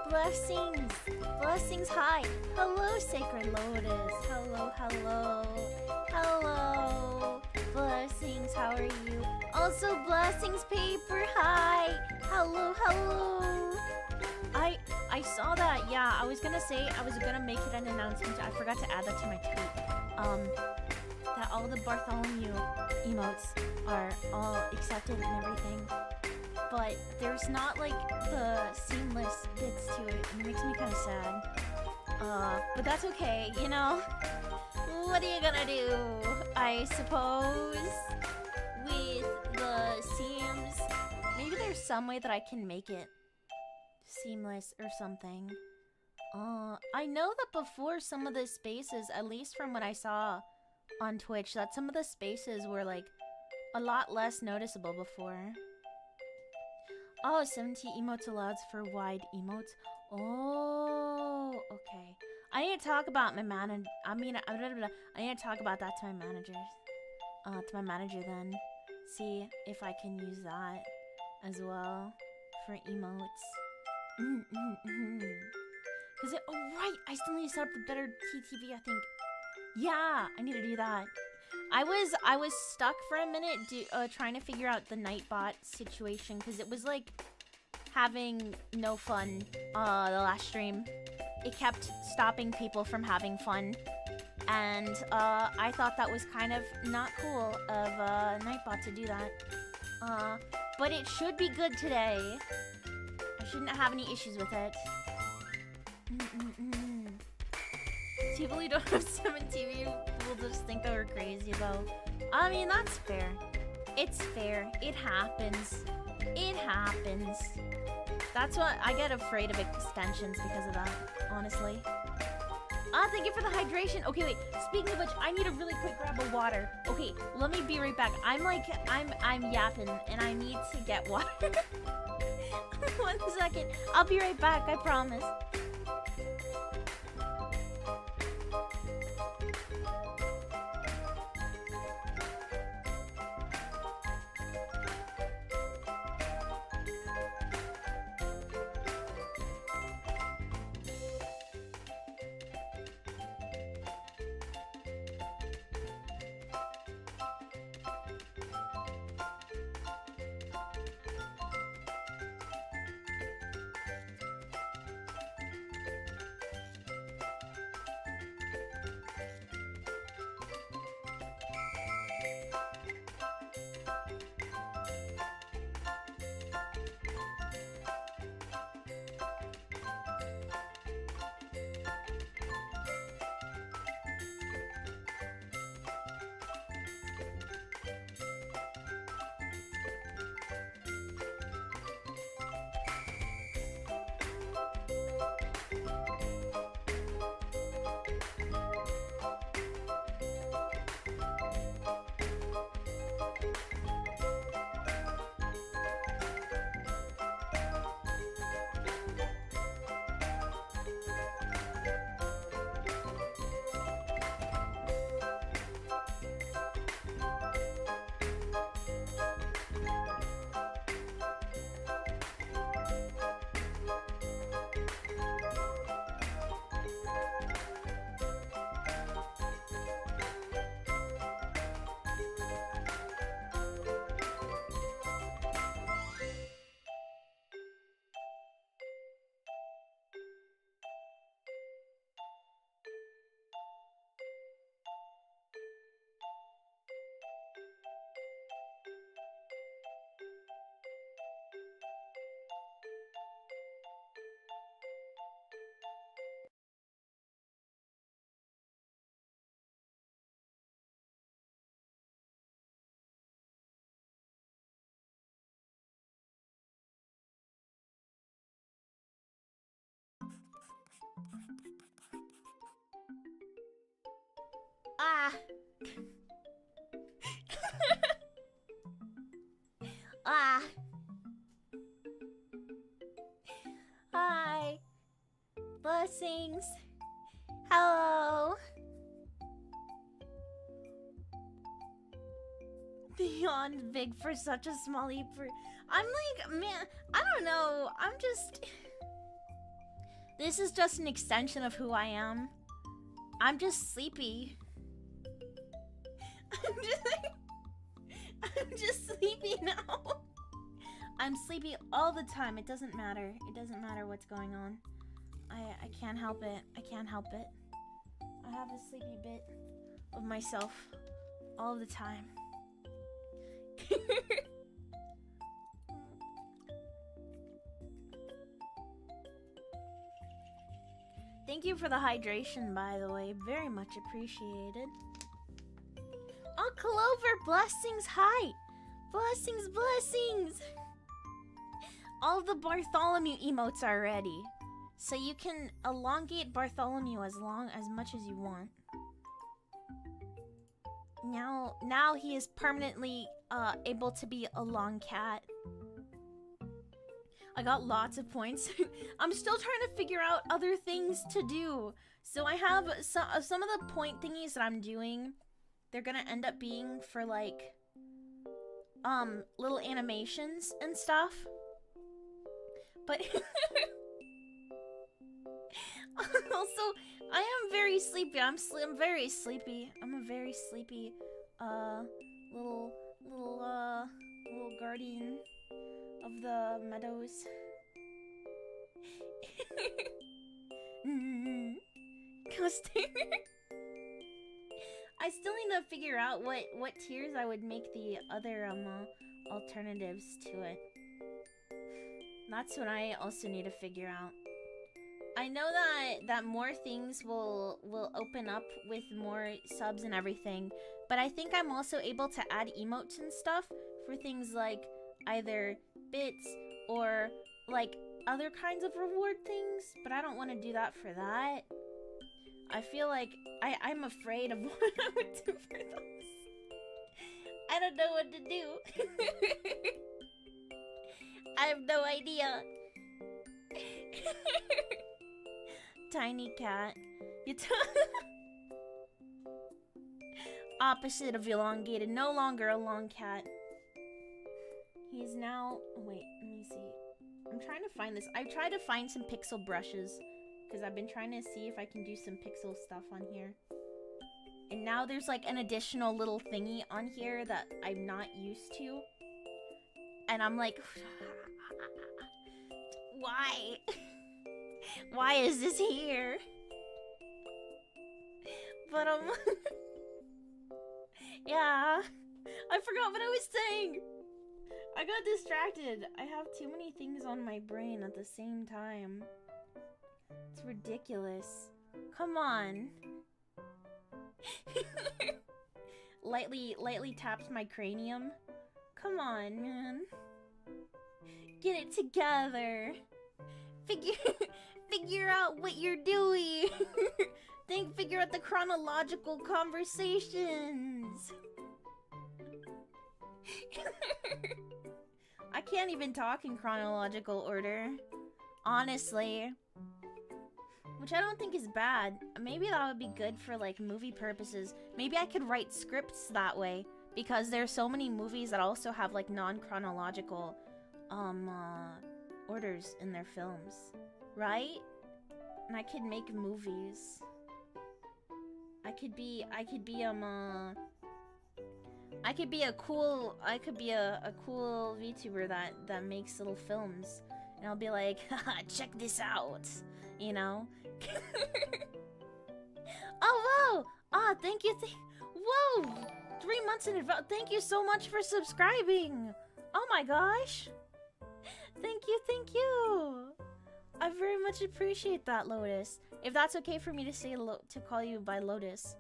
Blessings. Blessings, hi. Hello, Sacred Lotus. Hello, hello. Hello. Blessings, how are you? Also, Blessings Paper, hi. Hello, hello. I saw that, yeah. I was gonna say, I was gonna make it an announcement. I forgot to add that to my tweet. That all the Bartholomew emotes are all accepted and everything. But there's not like the seamless bits to it, and it makes me kind of sad. But that's okay, you know? What are you gonna do? I suppose with the seams, maybe there's some way that I can make it seamless or something. I know that before some of the spaces, at least from what I saw on Twitch, that some of the spaces were like a lot less noticeable before. Oh, 70 emotes allowed for wide emotes. Oh, okay. I need to talk about my manager. I need to talk about that to my managers. To my manager then. See if I can use that as well for emotes. Cause it. Oh right, I still need to set up the better TTV. I think. Yeah, I need to do that. I was stuck for a minute trying to figure out the Nightbot situation because it was like having no fun the last stream. It kept stopping people from having fun, and I thought that was kind of not cool of Nightbot to do that. But it should be good today. I shouldn't have any issues with it. People who don't have 7 TV will just think that we're crazy, though. I mean, that's fair. It's fair. It happens. It happens. That's what I get afraid of extensions because of that, honestly. Thank you for the hydration. Okay, wait. Speaking of which, I need a really quick grab of water. Okay, let me be right back. I'm yapping, and I need to get water. 1 second. I'll be right back, I promise. Ah. Ah. Hi. Blessings. Hello. beyond big for such a small leap for... I'm like, man, I don't know. I'm just... This is just an extension of who I am. I'm just sleepy. I'm just sleepy now. I'm sleepy all the time. It doesn't matter. It doesn't matter what's going on. I can't help it. I can't help it. I have a sleepy bit of myself all the time. Thank you for the hydration, by the way. Very much appreciated. Oh, Clover, blessings, hi. Blessings, blessings. All the Bartholomew emotes are ready. So you can elongate Bartholomew as much as you want. Now he is permanently able to be a long cat. I got lots of points. I'm still trying to figure out other things to do. So I have some of the point thingies that I'm doing. They're gonna end up being for like little animations and stuff. But also, I am very sleepy. I'm very sleepy. I'm a very sleepy little guardian of the meadows. I still need to figure out what tiers I would make the other alternatives to it. That's what I also need to figure out. I know that more things will open up with more subs and everything, but I think I'm also able to add emotes and stuff for things like either bits or like other kinds of reward things, but I don't want to do that for that. I feel like I'm afraid of what I would do for those. I don't know what to do. I have no idea. Tiny cat. Opposite of elongated. No longer a long cat. He's now... Wait, let me see. I'm trying to find this. I've tried to find some pixel brushes, because I've been trying to see if I can do some pixel stuff on here. And now there's like an additional little thingy on here that I'm not used to. And I'm like... Why? Why is this here? But yeah, I forgot what I was saying. I got distracted. I have too many things on my brain at the same time. It's ridiculous. Come on. Lightly taps my cranium. Come on, man. Get it together. Figure out what you're doing. Figure out the chronological conversations. I can't even talk in chronological order, honestly. Which I don't think is bad. Maybe that would be good for like movie purposes. Maybe I could write scripts that way, because there's so many movies that also have like non-chronological orders in their films, right? And I could make movies. I could be a cool VTuber that makes little films, and I'll be like, haha, check this out, you know? Oh, wow! Thank you, whoa! 3 months in advance, thank you so much for subscribing! Oh my gosh! Thank you! I very much appreciate that, Lotus. If that's okay for me to say to call you by Lotus.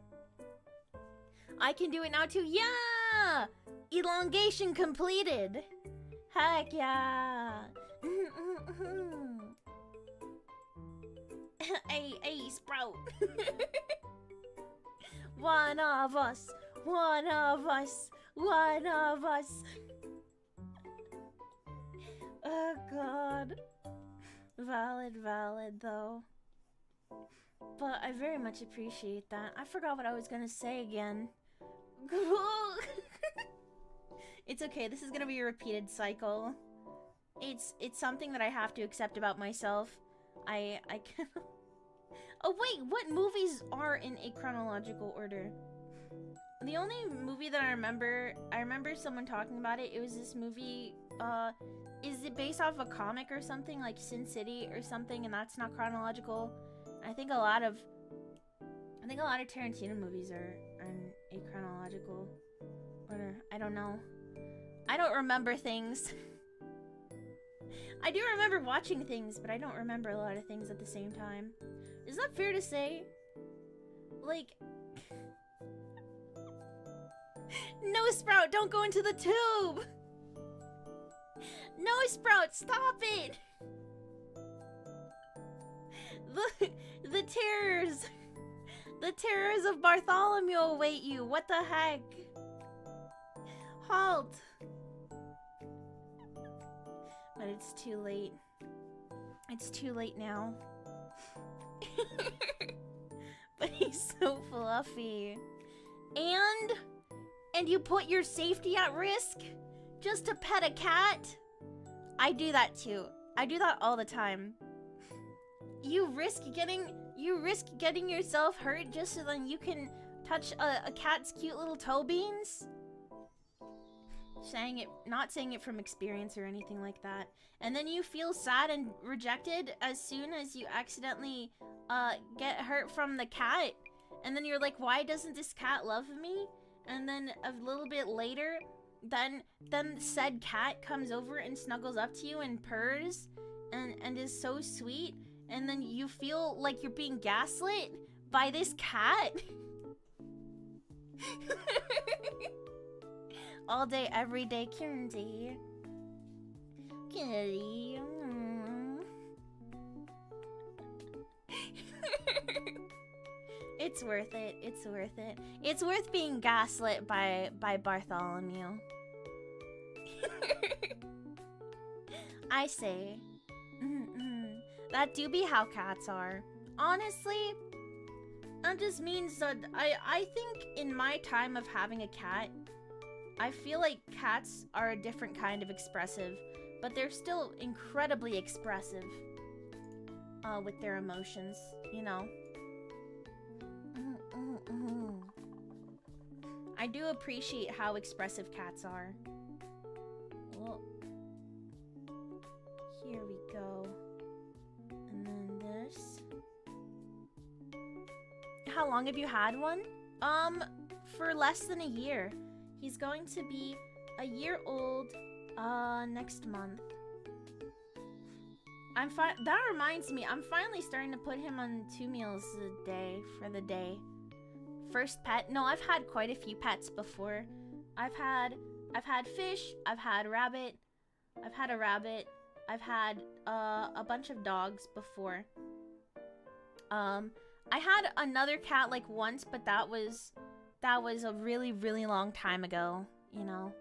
I can do it now too. Yeah! Elongation completed. Heck yeah. Hey, Sprout. One of us. Oh god. Valid though. But I very much appreciate that. I forgot what I was gonna say again. It's okay. This is gonna be a repeated cycle. It's something that I have to accept about myself. I can. Oh wait, what movies are in a chronological order? The only movie that I remember someone talking about it. It was this movie. Is it based off a comic or something like Sin City or something? And that's not chronological. I think a lot of Tarantino movies are in a chronological order. I don't know. I don't remember things. I do remember watching things, but I don't remember a lot of things at the same time. Is that fair to say? Like... No, Sprout, don't go into the tube! No, Sprout, stop it! The terrors! The terrors of Bartholomew await you, what the heck? Halt! But it's too late. It's too late now. But he's so fluffy. And you put your safety at risk just to pet a cat? I do that too. I do that all the time. You risk getting yourself hurt just so then you can touch a cat's cute little toe beans? Not saying it from experience or anything like that. And then you feel sad and rejected as soon as you accidentally get hurt from the cat. And then you're like, why doesn't this cat love me? And then a little bit later, then said cat comes over and snuggles up to you and purrs and is so sweet. And then you feel like you're being gaslit by this cat. All day, every day, Candy. Candy. It's worth it. It's worth it. It's worth being gaslit by Bartholomew. I say. That do be how cats are. Honestly, that just means that I think in my time of having a cat, I feel like cats are a different kind of expressive, but they're still incredibly expressive with their emotions, you know? I do appreciate how expressive cats are. Well, here we go. And then this. How long have you had one? For less than a year. He's going to be a year old next month. That reminds me, I'm finally starting to put him on 2 meals a day for the day. First pet. No, I've had quite a few pets before. I've had fish, I've had rabbit, I've had a rabbit, I've had a bunch of dogs before. I had another cat like once, but that was a really, really long time ago, you know.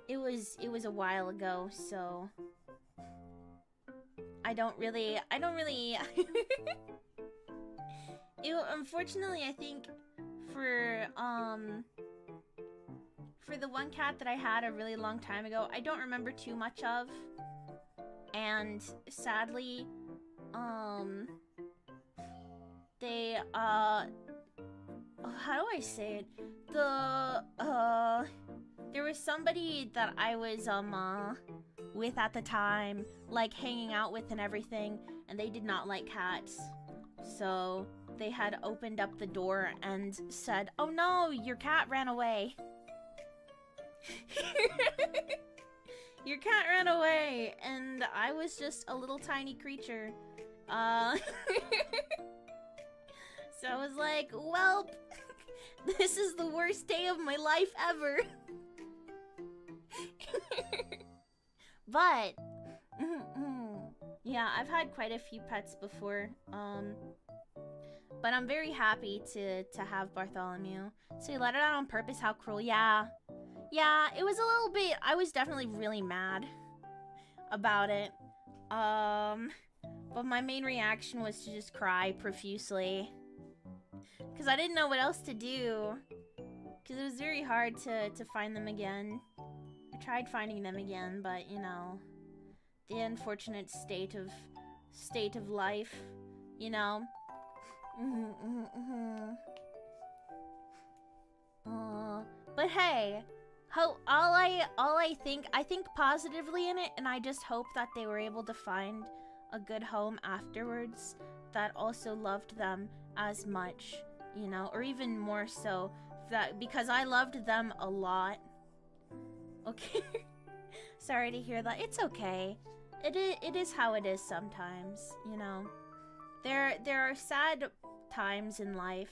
It was a while ago, so I don't really unfortunately, I think for the one cat that I had a really long time ago, I don't remember too much of. And sadly, they how do I say it? There was somebody that I was with at the time, like hanging out with and everything, and they did not like cats. So they had opened up the door and said, "Oh no, your cat ran away." Your cat ran away, and I was just a little tiny creature. So I was like, "Welp, this is the worst day of my life ever." But yeah, I've had quite a few pets before. But I'm very happy to have Bartholomew. So you let it out on purpose? How cruel. Yeah, it was a little bit. I was definitely really mad about it. But my main reaction was to just cry profusely, because I didn't know what else to do. Because it was very hard to find them again. I tried finding them again, but you know, the unfortunate state of life, you know. But hey, I think positively in it, and I just hope that they were able to find a good home afterwards that also loved them as much, you know, or even more so, that because I loved them a lot. Okay. Sorry to hear that. It's okay. It is how it is sometimes, you know. There are sad times in life,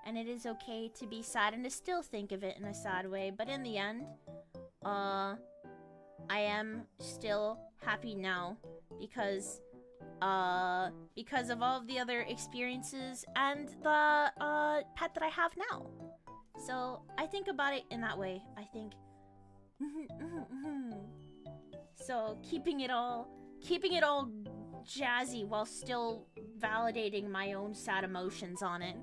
and it is okay to be sad and to still think of it in a sad way, but in the end, I am still happy now because of all of the other experiences and the pet that I have now. So I think about it in that way. I think so keeping it all jazzy while still validating my own sad emotions on it.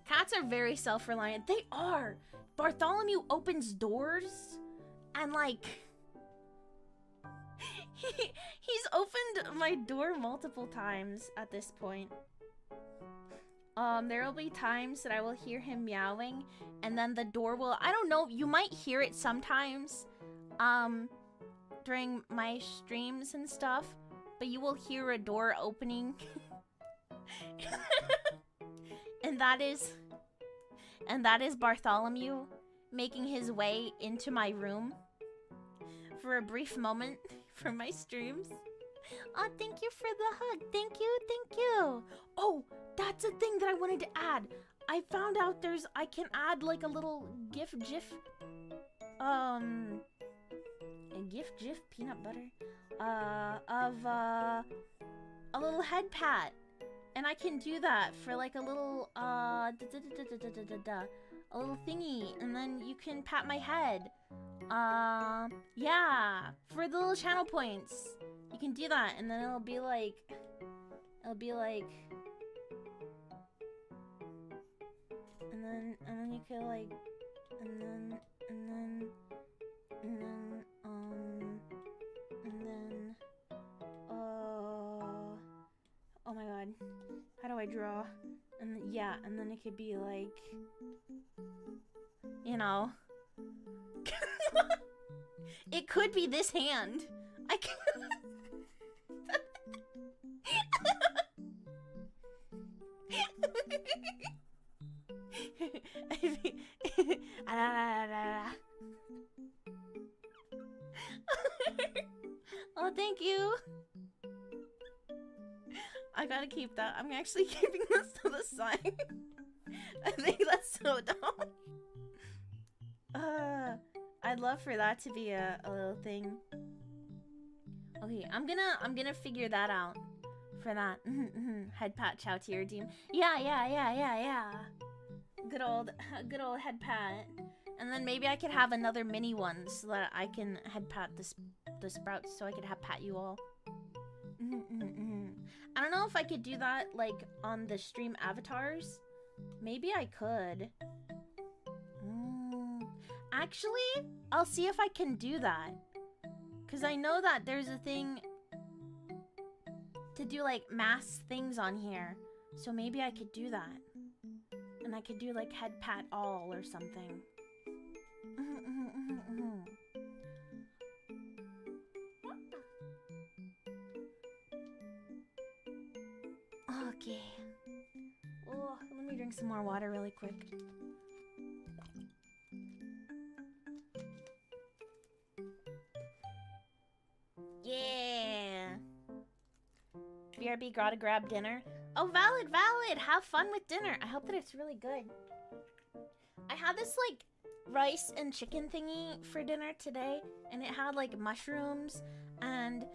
Cats are very self-reliant. They are. Bartholomew opens doors and like he's opened my door multiple times at this point. There will be times that I will hear him meowing and then the door will, I don't know, you might hear it sometimes during my streams and stuff, but you will hear a door opening. and that is Bartholomew making his way into my room for a brief moment for my streams. Oh, thank you for the hug. Thank you. Oh, that's a thing that I wanted to add. I found out I can add like a little gif, a gif peanut butter, of a little head pat. And I can do that for like a little, a little thingy, and then you can pat my head. Yeah, for the little channel points. You can do that, and then it'll be like, and then you could like, and then, oh my god, how do I draw? And yeah, and then it could be like, you know, it could be this hand. I can. Oh, thank you. I gotta keep that. I'm actually keeping this to the side. I think that's so dumb. I'd love for that to be a little thing. Okay, I'm gonna figure that out for that. Head pat, chow to your team. Yeah. Good old head pat. And then maybe I could have another mini one so that I can head pat the sprouts so I could have pat you all. I don't know if I could do that like on the stream avatars. Maybe I could. Actually, I'll see if I can do that. Cause I know that there's a thing to do like mass things on here. So maybe I could do that. And I could do like head pat all or something. Okay. Oh, let me drink some more water really quick. Yeah. BRB gotta grab dinner. Oh, valid. Have fun with dinner. I hope that it's really good. I had this like rice and chicken thingy for dinner today, and it had like mushrooms and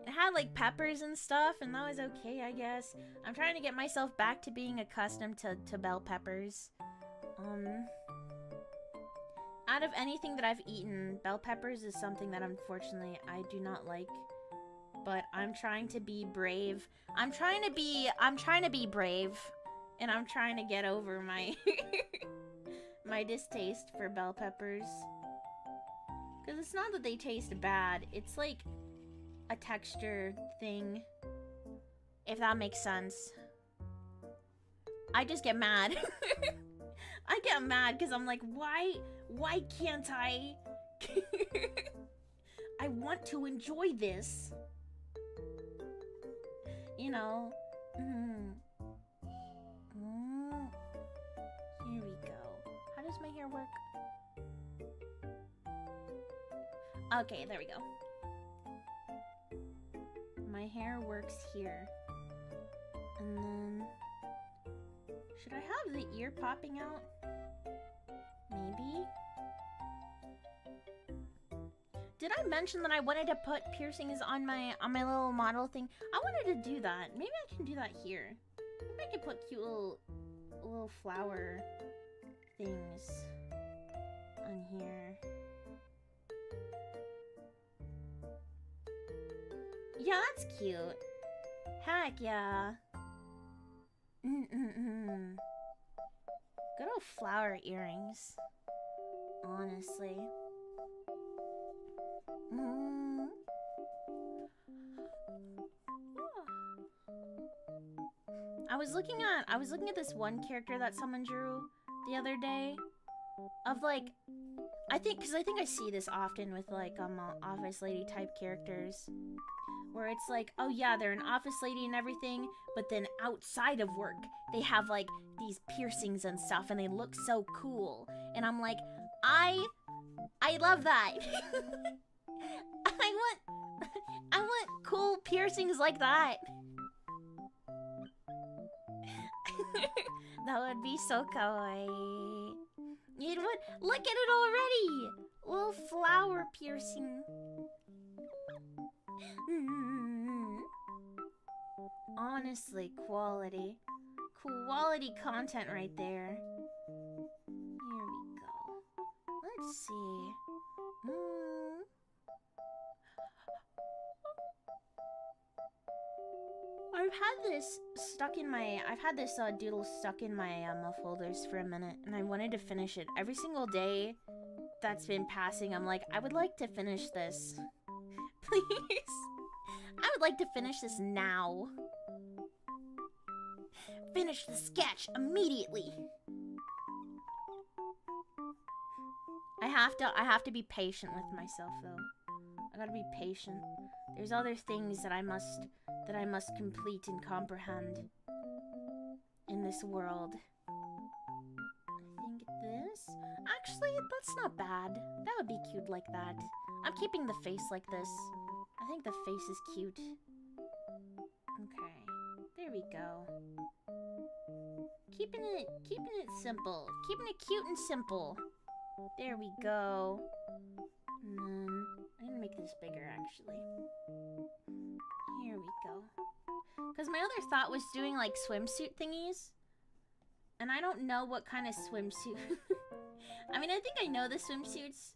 it had like peppers and stuff, and that was okay, I guess. I'm trying to get myself back to being accustomed to bell peppers. Out of anything that I've eaten, bell peppers is something that unfortunately I do not like but I'm trying to be brave. I'm trying to be brave, and I'm trying to get over my my distaste for bell peppers. Because it's not that they taste bad, it's like a texture thing, if that makes sense. I just get mad. I get mad because I'm like, why can't I? I want to enjoy this. You know. Here we go. How does my hair work? Okay, there we go. My hair works here. And then... should I have the ear popping out? Maybe? Did I mention that I wanted to put piercings on my little model thing? I wanted to do that. Maybe I can do that here. Maybe I can put cute little flower things on here. Yeah, that's cute. Heck yeah. Good old flower earrings. Honestly. I was looking at this one character that someone drew the other day of like, I think I see this often with like office lady type characters where it's like, oh yeah, they're an office lady and everything, but then outside of work they have like these piercings and stuff and they look so cool, and I'm like, I love that. I want cool piercings like that. That would be so kawaii. It would. Look at it already. Little flower piercing. Honestly, quality content right there. Here we go. Let's see. I've had this doodle stuck in my folders for a minute, and I wanted to finish it. Every single day that's been passing, I'm like, I would like to finish this. Please. I would like to finish this now. Finish the sketch immediately. I have to be patient with myself though. I gotta be patient. There's other things that I must complete and comprehend in this world. I think this. Actually, that's not bad. That would be cute like that. I'm keeping the face like this. I think the face is cute. Okay, there we go. Keeping it simple. Keeping it cute and simple. There we go. And then I'm gonna make this bigger actually. Here we go. Because my other thought was doing like swimsuit thingies. And I don't know what kind of swimsuit. I mean, I think I know the swimsuits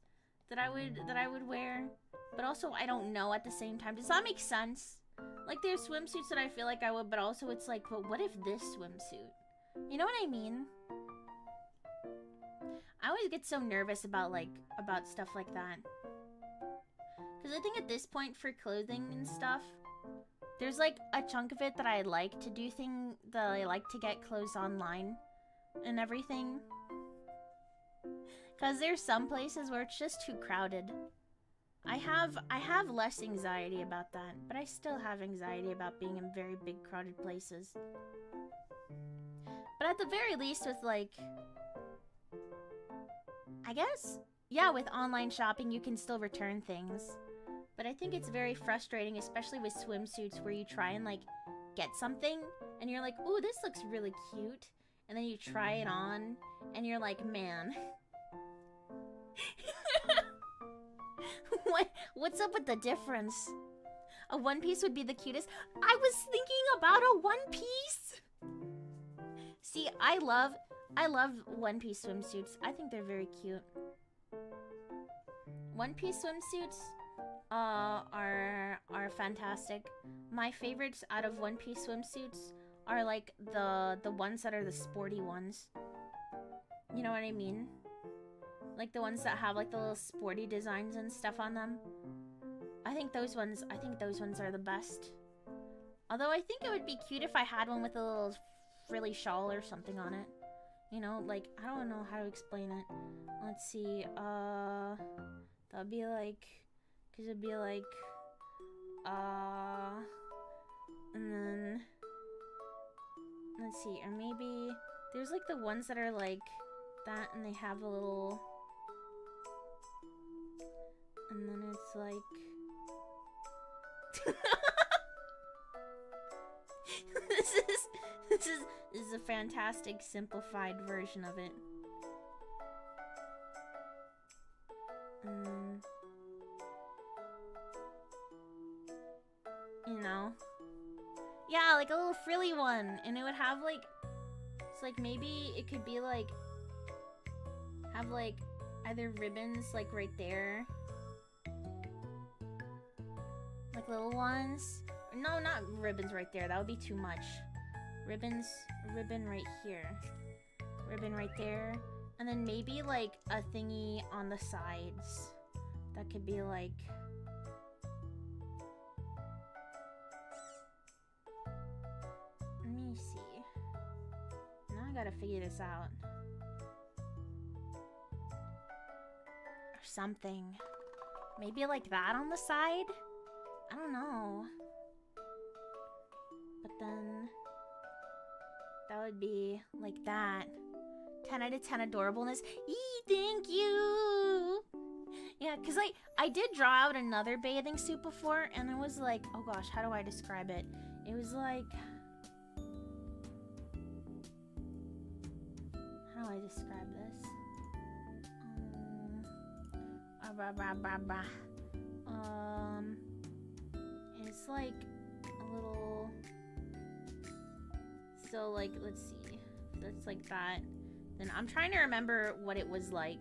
that I would wear, but also I don't know at the same time. Does that make sense? Like there's swimsuits that I feel like I would, but also it's like, but what if this swimsuit? You know what I mean? I always get so nervous about stuff like that. Because I think at this point for clothing and stuff, there's like a chunk of it that I like to do that I like to get clothes online and everything. Because there's some places where it's just too crowded. I have less anxiety about that, but I still have anxiety about being in very big crowded places. But at the very least with like, I guess, yeah, with online shopping you can still return things. But I think it's very frustrating, especially with swimsuits, where you try and like get something and you're like, ooh, this looks really cute. And then you try it on and you're like, man. What's up with the difference? A one piece would be the cutest. I was thinking about a one piece. See, I love one piece swimsuits. I think they're very cute. One piece swimsuits are fantastic. My favorites out of One Piece swimsuits are like the ones that are the sporty ones. You know what I mean? Like the ones that have like the little sporty designs and stuff on them. I think those ones are the best. Although I think it would be cute if I had one with a little frilly shawl or something on it. You know, like, I don't know how to explain it. Let's see, that'd be like, cause it'd be like, and then, let's see, or maybe, there's like the ones that are like that and they have a little, and then it's like, this is a fantastic simplified version of it. You know, yeah, like a little frilly one, and it would have like, it's like maybe it could be like, have like either ribbons like right there, like little ones. No, not ribbons right there. That would be too much. Ribbons, ribbon right here, ribbon right there, and then maybe like a thingy on the sides that could be like, let me see. Now I gotta figure this out. Or something. Maybe like that on the side? I don't know. But then that would be like that. 10 out of 10 adorableness. Eee, thank you! Yeah, because I did draw out another bathing suit before, and it was like, oh gosh, how do I describe it? It was like, how do I describe this? It's like a little, so like, let's see, that's like that. Then I'm trying to remember what it was like.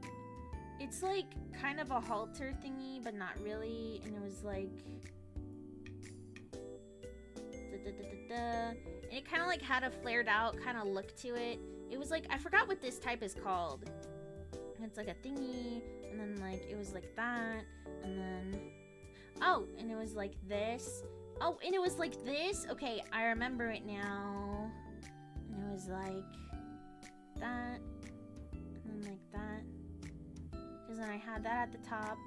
It's like kind of a halter thingy, but not really. And it was like, and it kind of like had a flared out kind of look to it. It was like, I forgot what this type is called. It's like a thingy, and then like it was like that, and then, oh, and it was like this. Oh, and it was like this. Okay, I remember it now. And it was like that, and then like that. Because then I had that at the top.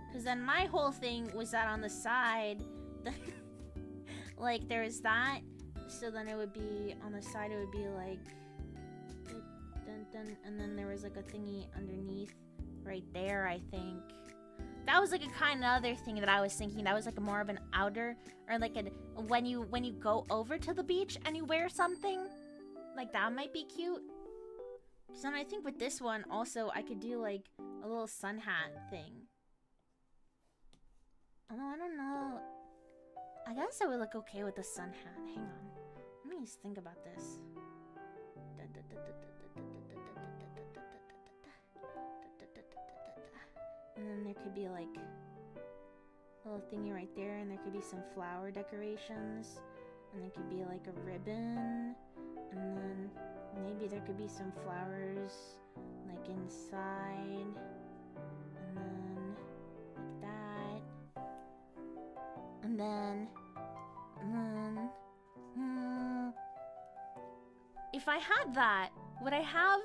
Because then my whole thing was that on the side, like there's that. So then it would be, on the side it would be like, dun, dun, and then there was like a thingy underneath right there, I think. That was like a kind of other thing that I was thinking. That was like a more of an outer, or like a, when you go over to the beach and you wear something, like that might be cute. So then I think with this one also I could do like a little sun hat thing. Although I don't know, I guess I would look okay with the sun hat. Hang on, let me just think about this. And then there could be like a little thingy right there, and there could be some flower decorations, and there could be like a ribbon, and then maybe there could be some flowers like inside, and then like that, and then if I had that, would I have,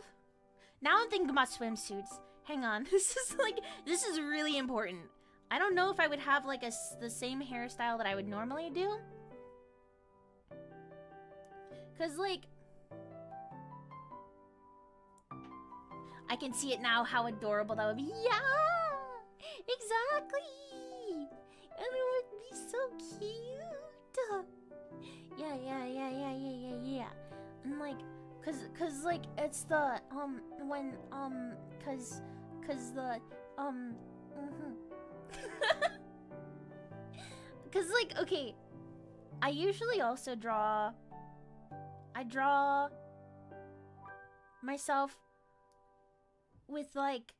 now I'm thinking about swimsuits. Hang on, this is really important. I don't know if I would have like the same hairstyle that I would normally do. Cause like, I can see it now how adorable that would be. Yeah, exactly. And it would be so cute. Yeah. And like, cause like it's the cause the cause like, okay, I usually also draw myself with like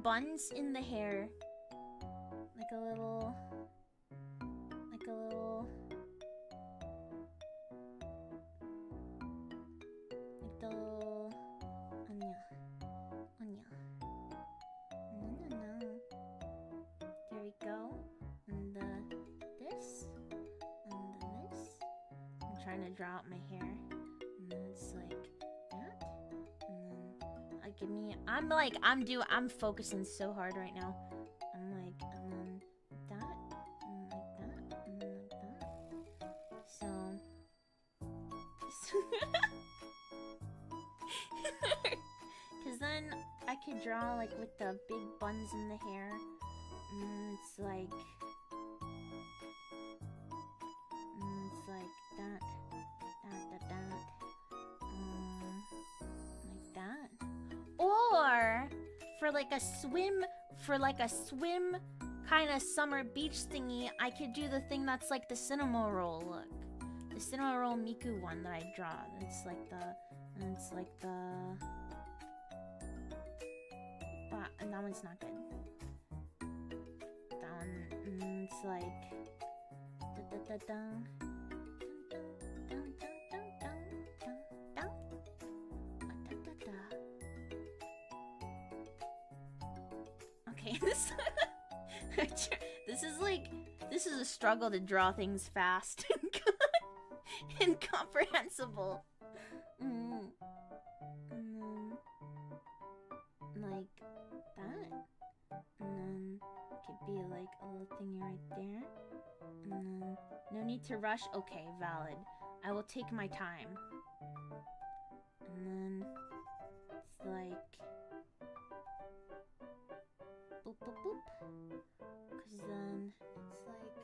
buns in the hair, like a little trying to draw out my hair. And then it's like that. And then give me, I'm focusing so hard right now. I'm like, and then that, and like that, and then like that. So because then I could draw like with the big buns in the hair. And it's like that, like that. Or for like a swim kind of summer beach thingy, I could do the thing that's like the cinema roll look. The cinema roll Miku one that I draw. It's like the, and that one's not good. That one, it's like, okay, this is a struggle to draw things fast and incomprehensible. And then like that, and then it could be like a little thingy right there, and then no need to rush. Okay, valid. I will take my time. And then it's like boop boop boop, because then it's like,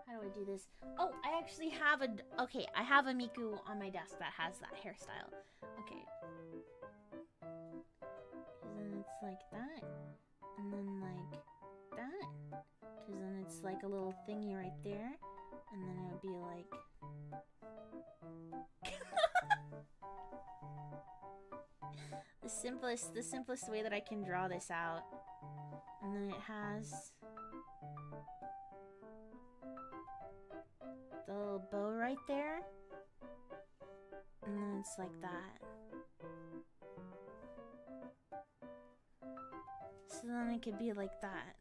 how do I do this? Oh, I actually have I have a Miku on my desk that has that hairstyle. Okay. Because then it's like that, and then like that, because then it's like a little thingy right there, and then it would be like the simplest way that I can draw this out. And then it has the little bow right there, and then it's like that. So then it could be like that.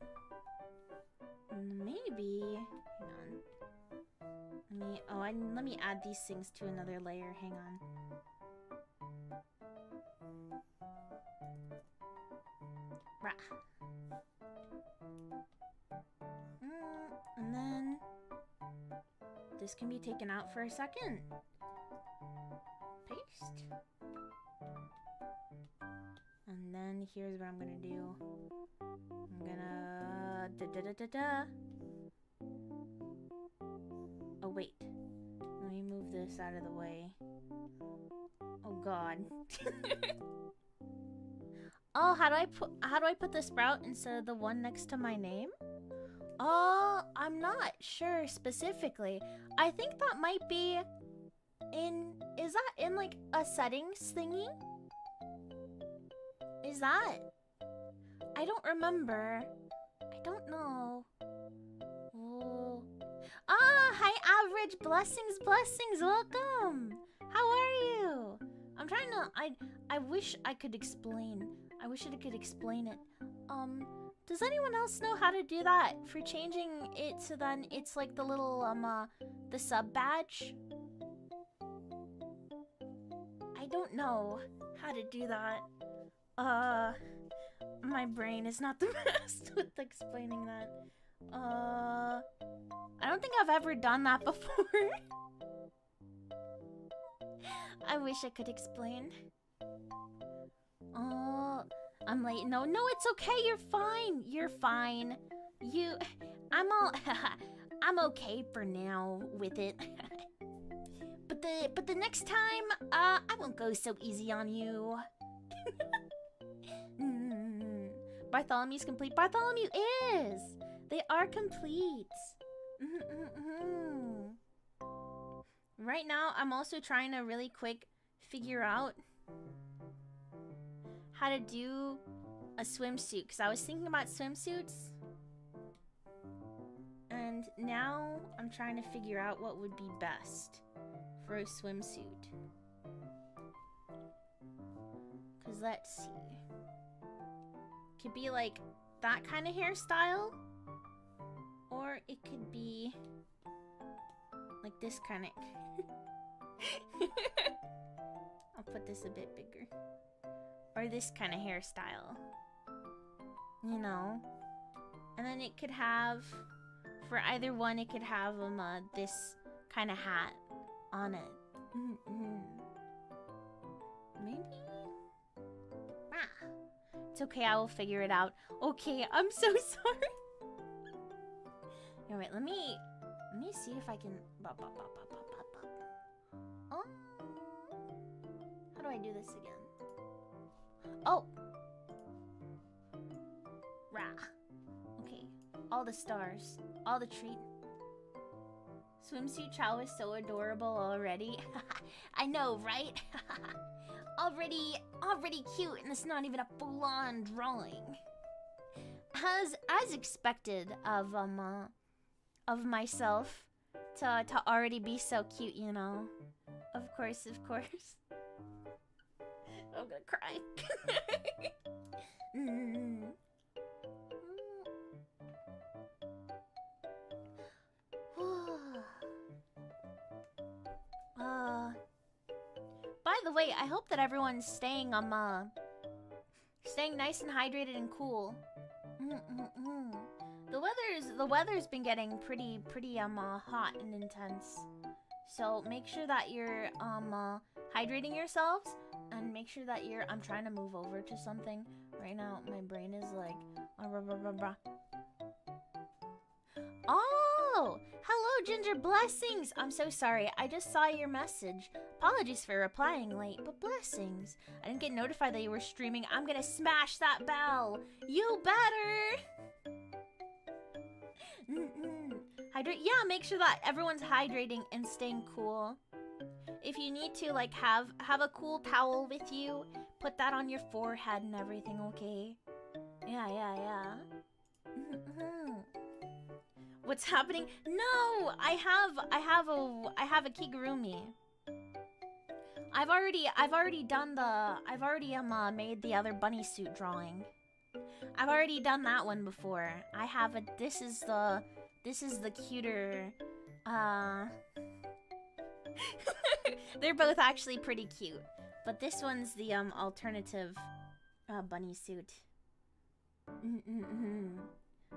And maybe, hang on. Let me add these things to another layer. Hang on. Rah. And then this can be taken out for a second. Paste. And then here's what I'm gonna do. I'm gonna Oh wait. Let me move this out of the way. Oh god. Oh, how do I put the sprout instead of the one next to my name? Oh, I'm not sure specifically. I think that might be is that in like a settings thingy? Is that? I don't remember. I don't know. Oh. Ah, hi Average. Blessings, welcome. How are you? I'm trying to, I wish I could explain. I wish I could explain it. Does anyone else know how to do that for changing it so then it's like the little, the sub badge? I don't know how to do that. My brain is not the best with explaining that. I don't think I've ever done that before. I wish I could explain. Oh, I'm late. No, it's okay. You're fine. You're fine. I'm okay for now with it. But the next time, I won't go so easy on you. Bartholomew's complete. Bartholomew is. They are complete. Right now, I'm also trying to really quick figure out how to do a swimsuit, because I was thinking about swimsuits, and now I'm trying to figure out what would be best for a swimsuit. Because let's see, could be like that kind of hairstyle, or it could be like this kind of I'll put this a bit bigger. Or this kind of hairstyle. You know? And then it could have, for either one, it could have this kind of hat on it. Maybe? Ah. It's okay, I will figure it out. Okay, I'm so sorry. Alright, let me see if I can... Oh. How do I do this again? Oh! Rah. Okay. All the stars. All the treat. Swimsuit Chow is so adorable already. I know, right? already cute, and it's not even a full-on drawing. As expected of myself to already be so cute, you know. Of course. I'm gonna cry. By the way, I hope that everyone's staying nice and hydrated and cool. The weather's been getting pretty hot and intense. So make sure that you're hydrating yourselves, and make sure that I'm trying to move over to something right now. My brain is like Oh, hello Ginger, blessings. I'm so sorry, I just saw your message. Apologies for replying late, but blessings. I didn't get notified that you were streaming. I'm gonna smash that bell. You better. Hydrate. Yeah, make sure that everyone's hydrating and staying cool. If you need to, like, have a cool towel with you, put that on your forehead and everything, okay? Yeah. What's happening? No, I have a kigurumi. I've already made the other bunny suit drawing. I've already done that one before. This is the cuter, they're both actually pretty cute, but this one's the alternative bunny suit.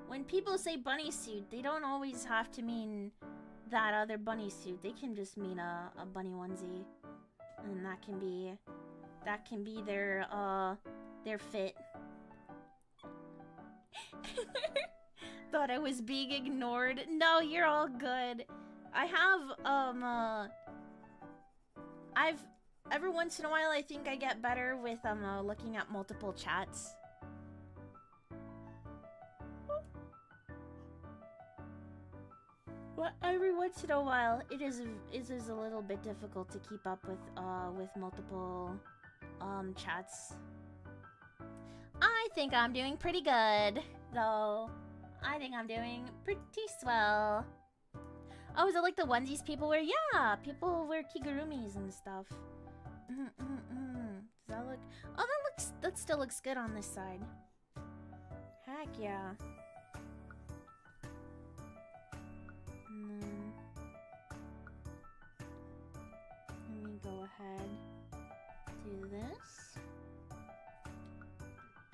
When people say bunny suit, they don't always have to mean that other bunny suit. They can just mean a bunny onesie, and that can be their fit. Thought I was being ignored. No, you're all good. Every once in a while I think I get better with looking at multiple chats. Well, every once in a while it is a little bit difficult to keep up with multiple chats. I think I'm doing pretty good, though. I think I'm doing pretty swell. Oh, is it like the onesies people wear? Yeah, people wear kigurumis and stuff. Does that look... Oh, that still looks good on this side. Heck yeah. Let me go ahead, do this.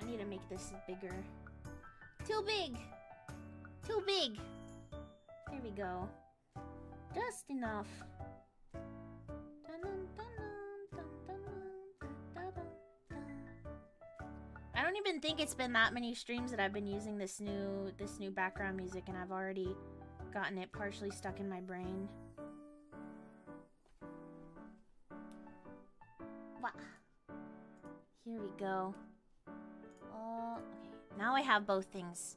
I need to make this bigger. Too big! Too big! There we go. Just enough. I don't even think it's been that many streams that I've been using this new background music, and I've already gotten it partially stuck in my brain. Wah. Here we go. Okay, now I have both things.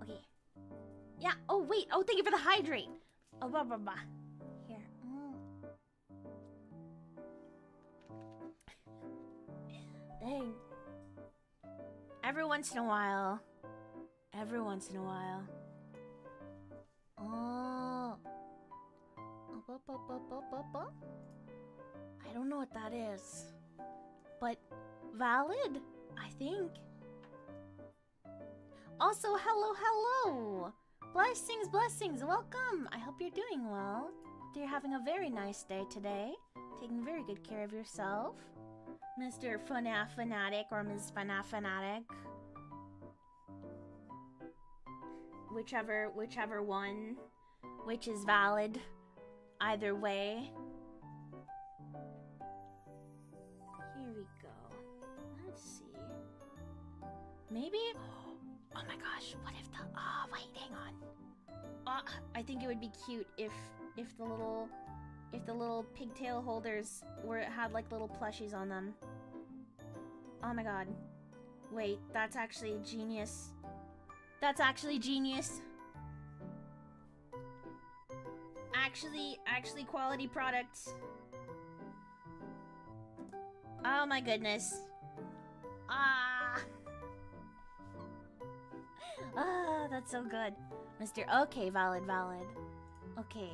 Okay. Yeah. Oh wait. Oh, thank you for the hydrate. Oh, blah blah blah. Here. Dang. Every once in a while. Oh. I don't know what that is. But valid, I think. Also, hello. Blessings, welcome. I hope you're doing well. you're having a very nice day today. Taking very good care of yourself. Mr. FNAF Fanatic or Ms. FNAF Fanatic. Whichever one. Which is valid. Either way. Here we go. Let's see. Maybe... Oh my gosh, what if the... Oh, wait, hang on. I think it would be cute if the little pigtail holders had like little plushies on them. Oh my god. Wait, that's actually genius. That's actually genius. Actually quality products. Oh my goodness. Ah, that's so good. Mr. Okay, valid. Okay.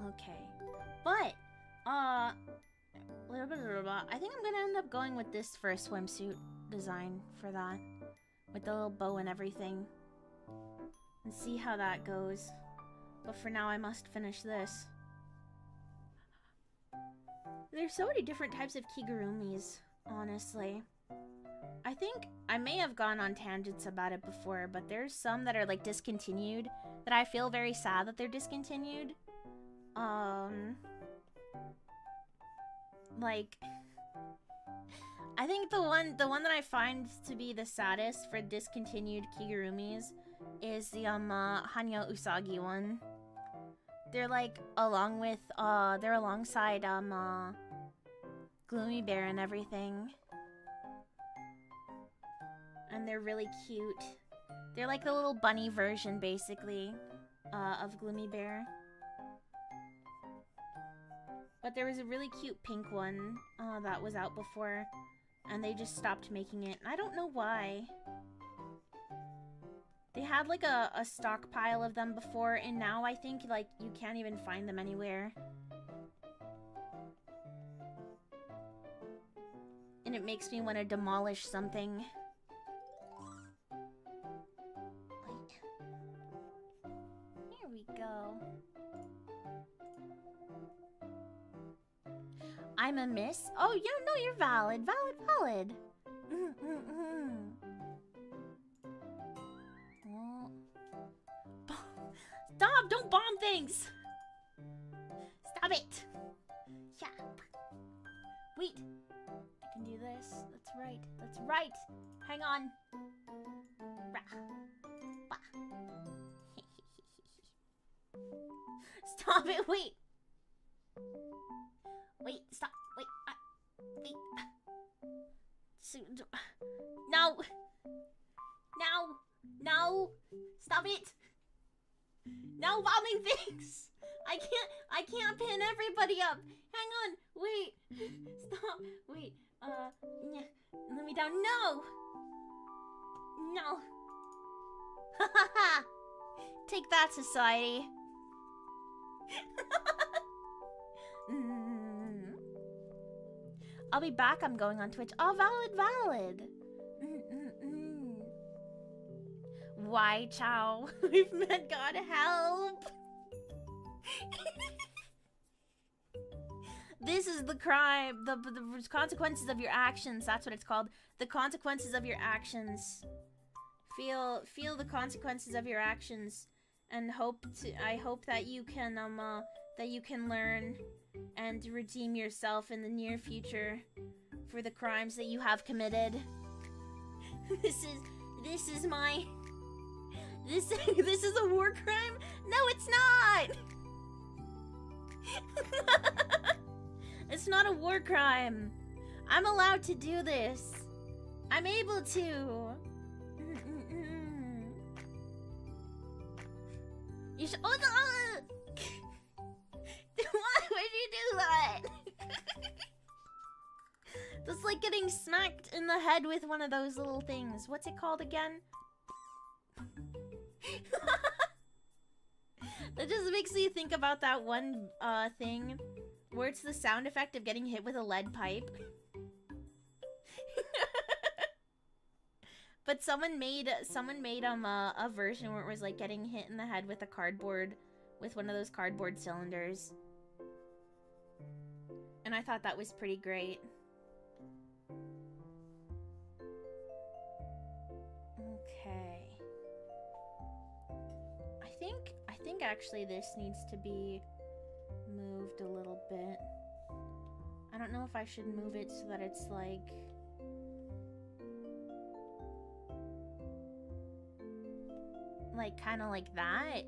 Okay. But, I think I'm gonna end up going with this for a swimsuit design for that. With the little bow and everything. And see how that goes. But for now, I must finish this. There's so many different types of kigurumis, honestly. I think I may have gone on tangents about it before, but there's some that are like discontinued that I feel very sad that they're discontinued. Like, I think the one that I find to be the saddest for discontinued kigurumis is the Hanyo Usagi one. They're like they're alongside Gloomy Bear and everything. And they're really cute. They're like the little bunny version basically of Gloomy Bear. But there was a really cute pink one that was out before, and they just stopped making it. I don't know why. They had like a stockpile of them before, and now I think like you can't even find them anywhere. And it makes me want to demolish something. Here we go. I'm a miss? Oh, yeah, no, you're valid. Valid. Stop! Don't bomb things! Stop it! Yeah. Wait. I can do this. That's right. Hang on. Stop it! Wait! Stop! Wait! No! Stop it! No bombing things! I can't pin everybody up! Hang on! Wait! Stop! Wait, let me down. No! Hahaha! Take that, society! I'll be back. I'm going on Twitch. Oh, valid. Why, Chow? We've met. God help. This is the crime. The consequences of your actions. That's what it's called. The consequences of your actions. Feel the consequences of your actions, and I hope that you can learn and redeem yourself in the near future for the crimes that you have committed. This is a war crime? No, it's not! It's not a war crime. I'm allowed to do this. I'm able to. You should. Oh no! Why would you do that? That's like getting smacked in the head with one of those little things. What's it called again? That just makes me think about that one thing where it's the sound effect of getting hit with a lead pipe. But someone made a version where it was like getting hit in the head with a cardboard, with one of those cardboard cylinders. And I thought that was pretty great. Okay. I think actually this needs to be moved a little bit. I don't know if I should move it so that it's like kind of like that.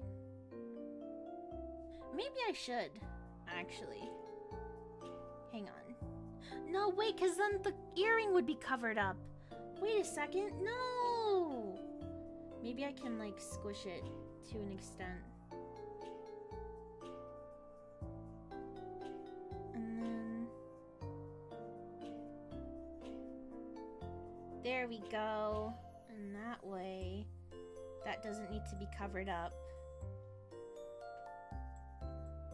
Maybe I should, actually. Hang on. No, wait, because then the earring would be covered up. Wait a second. No! Maybe I can, like, squish it to an extent. And then... there we go. And that way, that doesn't need to be covered up.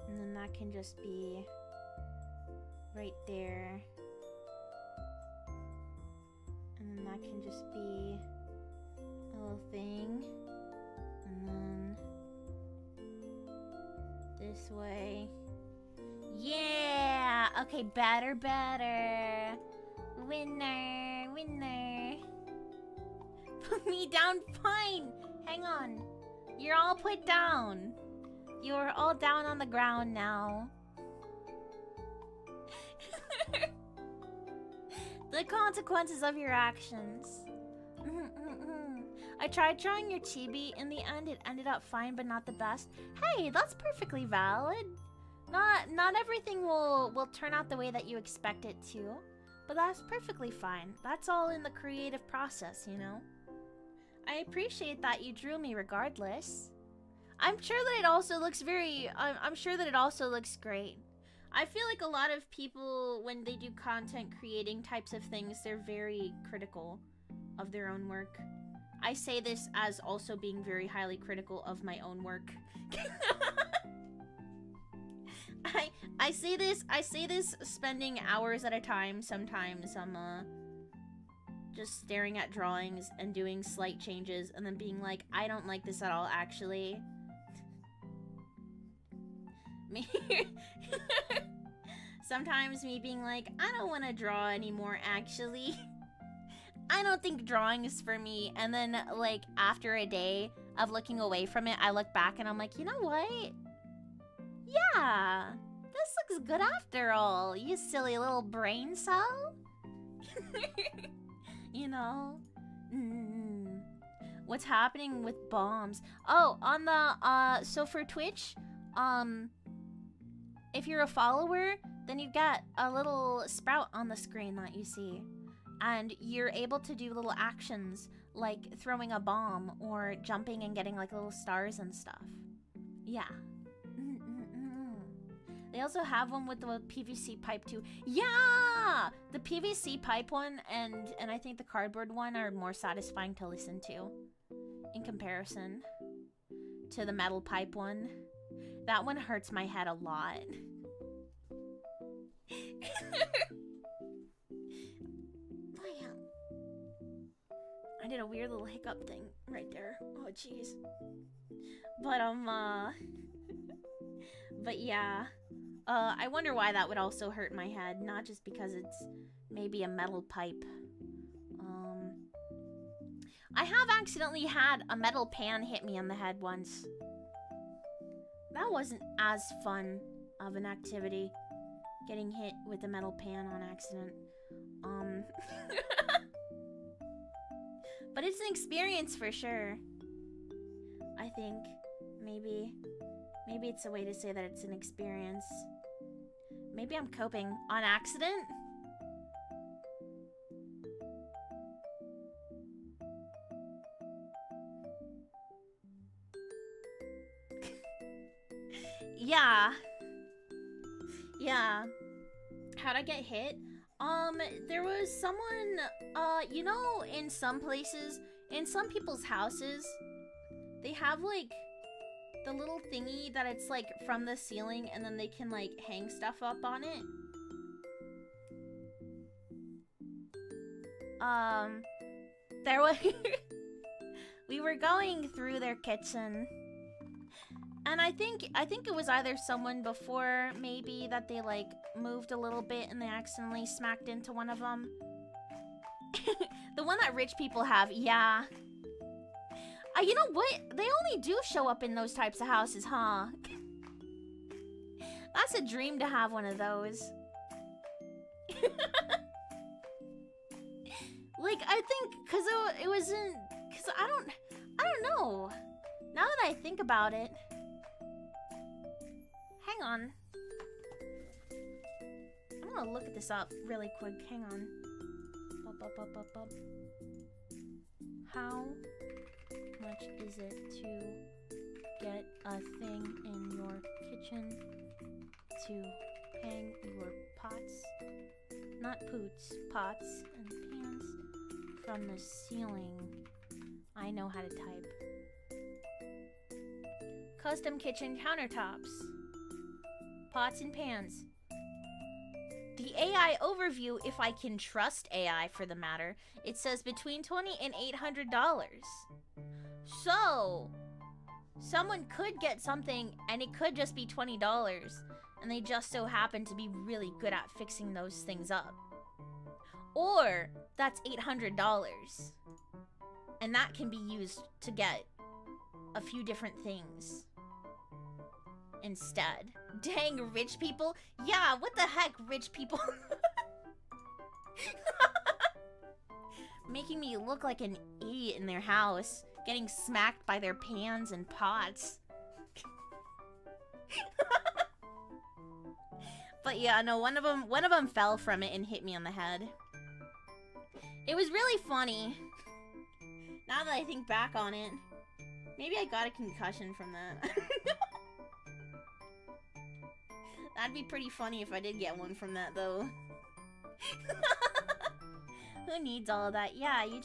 And then that can just be right there. And then that can just be a little thing. And then this way. Yeah! Okay, better. Winner. Put me down, fine! Hang on. You're all put down. You're all down on the ground now. The consequences of your actions. I tried drawing your chibi. In the end, it ended up fine, but not the best. Hey, that's perfectly valid. Not everything will turn out the way that you expect it to, but that's perfectly fine. That's all in the creative process, you know? I appreciate that you drew me regardless. I'm sure that it also looks I'm sure that it also looks great. I feel like a lot of people, when they do content creating types of things, they're very critical of their own work. I say this as also being very highly critical of my own work. I say this spending hours at a time. Sometimes I'm just staring at drawings and doing slight changes and then being like, I don't like this at all, actually. Me sometimes me being like, I don't want to draw anymore, actually. I don't think drawing is for me. And then, like, after a day of looking away from it, I look back and I'm like, you know what? Yeah, this looks good after all, you silly little brain cell. You know? What's happening with bombs? Oh, on the, so for Twitch, if you're a follower, then you get a little sprout on the screen that you see. And you're able to do little actions like throwing a bomb or jumping and getting like little stars and stuff. Yeah. They also have one with the PVC pipe too. Yeah! The PVC pipe one and I think the cardboard one are more satisfying to listen to in comparison to the metal pipe one. That one hurts my head a lot. I did a weird little hiccup thing right there. Oh, jeez. But, but yeah. I wonder why that would also hurt my head. Not just because it's maybe a metal pipe. I have accidentally had a metal pan hit me on the head once. That wasn't as fun of an activity. Getting hit with a metal pan on accident. But it's an experience for sure. I think. Maybe it's a way to say that it's an experience. Maybe I'm coping on accident? Yeah. Yeah. How'd I get hit? There was someone, you know, in some places, in some people's houses, they have, like, the little thingy that it's, like, from the ceiling, and then they can, like, hang stuff up on it. There was... we were going through their kitchen. And I think it was either someone before, maybe, that they, like, moved a little bit and they accidentally smacked into one of them. The one that rich people have, yeah. You know what? They only do show up in those types of houses, huh? That's a dream to have one of those. Like, I think, cause it wasn't, cause I don't know. Now that I think about it, hang on. I'm gonna look at this up really quick. Hang on. Up. How much is it to get a thing in your kitchen to hang your pots, not poots, pots and pans from the ceiling? I know how to type. Custom kitchen countertops, pots and pans. The AI overview, if I can trust AI for the matter, it says between $20 and $800. So, someone could get something and it could just be $20 and they just so happen to be really good at fixing those things up. Or, that's $800 and that can be used to get a few different things instead. Dang, rich people? Yeah, what the heck, rich people? Making me look like an idiot in their house, getting smacked by their pans and pots. But yeah, no, one of them fell from it and hit me on the head. It was really funny. Now that I think back on it, maybe I got a concussion from that. That'd be pretty funny if I did get one from that, though. Who needs all of that? Yeah, you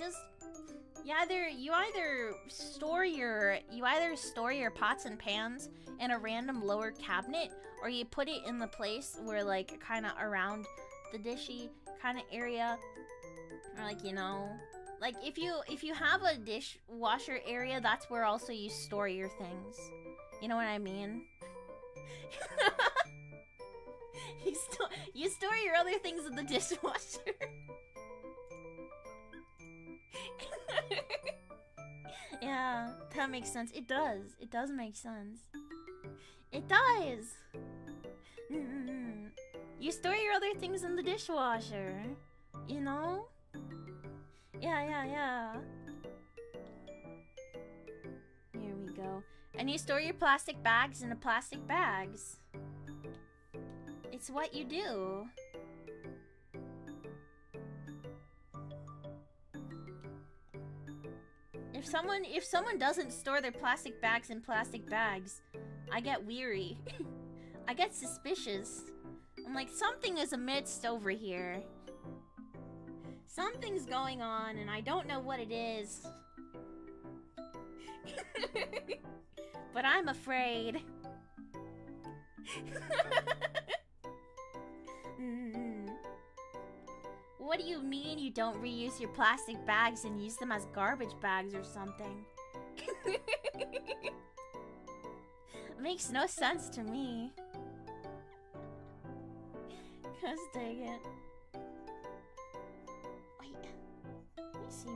either store your pots and pans in a random lower cabinet, or you put it in the place where, like, kind of around the dishy kind of area, or, like, you know, like if you have a dishwasher area, that's where also you store your things. You know what I mean? You store your other things in the dishwasher. Yeah, that makes sense. It does. It does make sense. It does. You store your other things in the dishwasher. You know? Yeah. Here we go. And you store your plastic bags in the plastic bags. It's what you do. If someone doesn't store their plastic bags in plastic bags, I get weary. I get suspicious. I'm like, something is amidst over here. Something's going on and I don't know what it is. But I'm afraid. What do you mean you don't reuse your plastic bags and use them as garbage bags or something? Makes no sense to me. Gosh dang it. Wait. Let me see,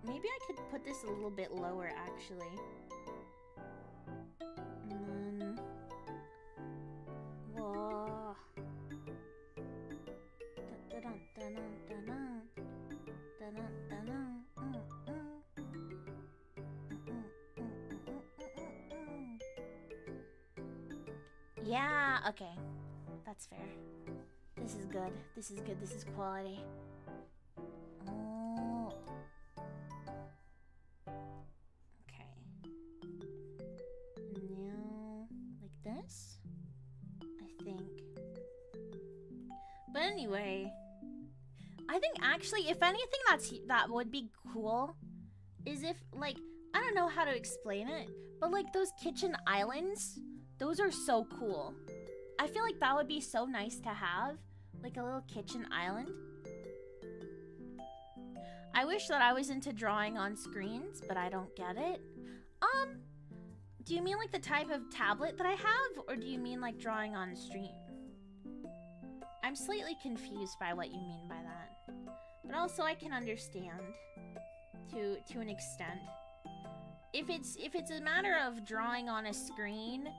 maybe I could put this a little bit lower, actually. And then... Whoa. Yeah, okay. That's fair. This is good. This is good. This is quality. Oh. Okay. Now, like this? I think. But anyway, I think actually, if anything that would be cool is if, like, I don't know how to explain it, but like those kitchen islands, those are so cool. I feel like that would be so nice to have, like a little kitchen island. I wish that I was into drawing on screens, but I don't get it. Do you mean like the type of tablet that I have, or do you mean like drawing on stream? I'm slightly confused by what you mean by that. But also I can understand to an extent. If it's a matter of drawing on a screen,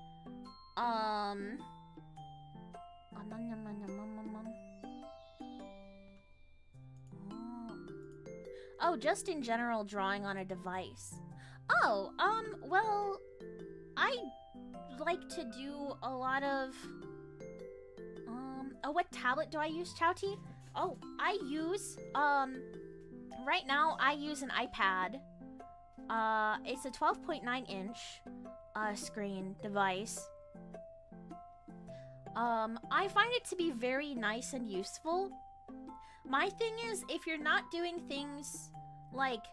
oh, just in general drawing on a device. Oh, well, I like to do a lot of, oh, what tablet do I use, Chowty? Oh, I use, right now I use an iPad. It's a 12.9 inch, screen device. I find it to be very nice and useful. My thing is, if you're not doing things like,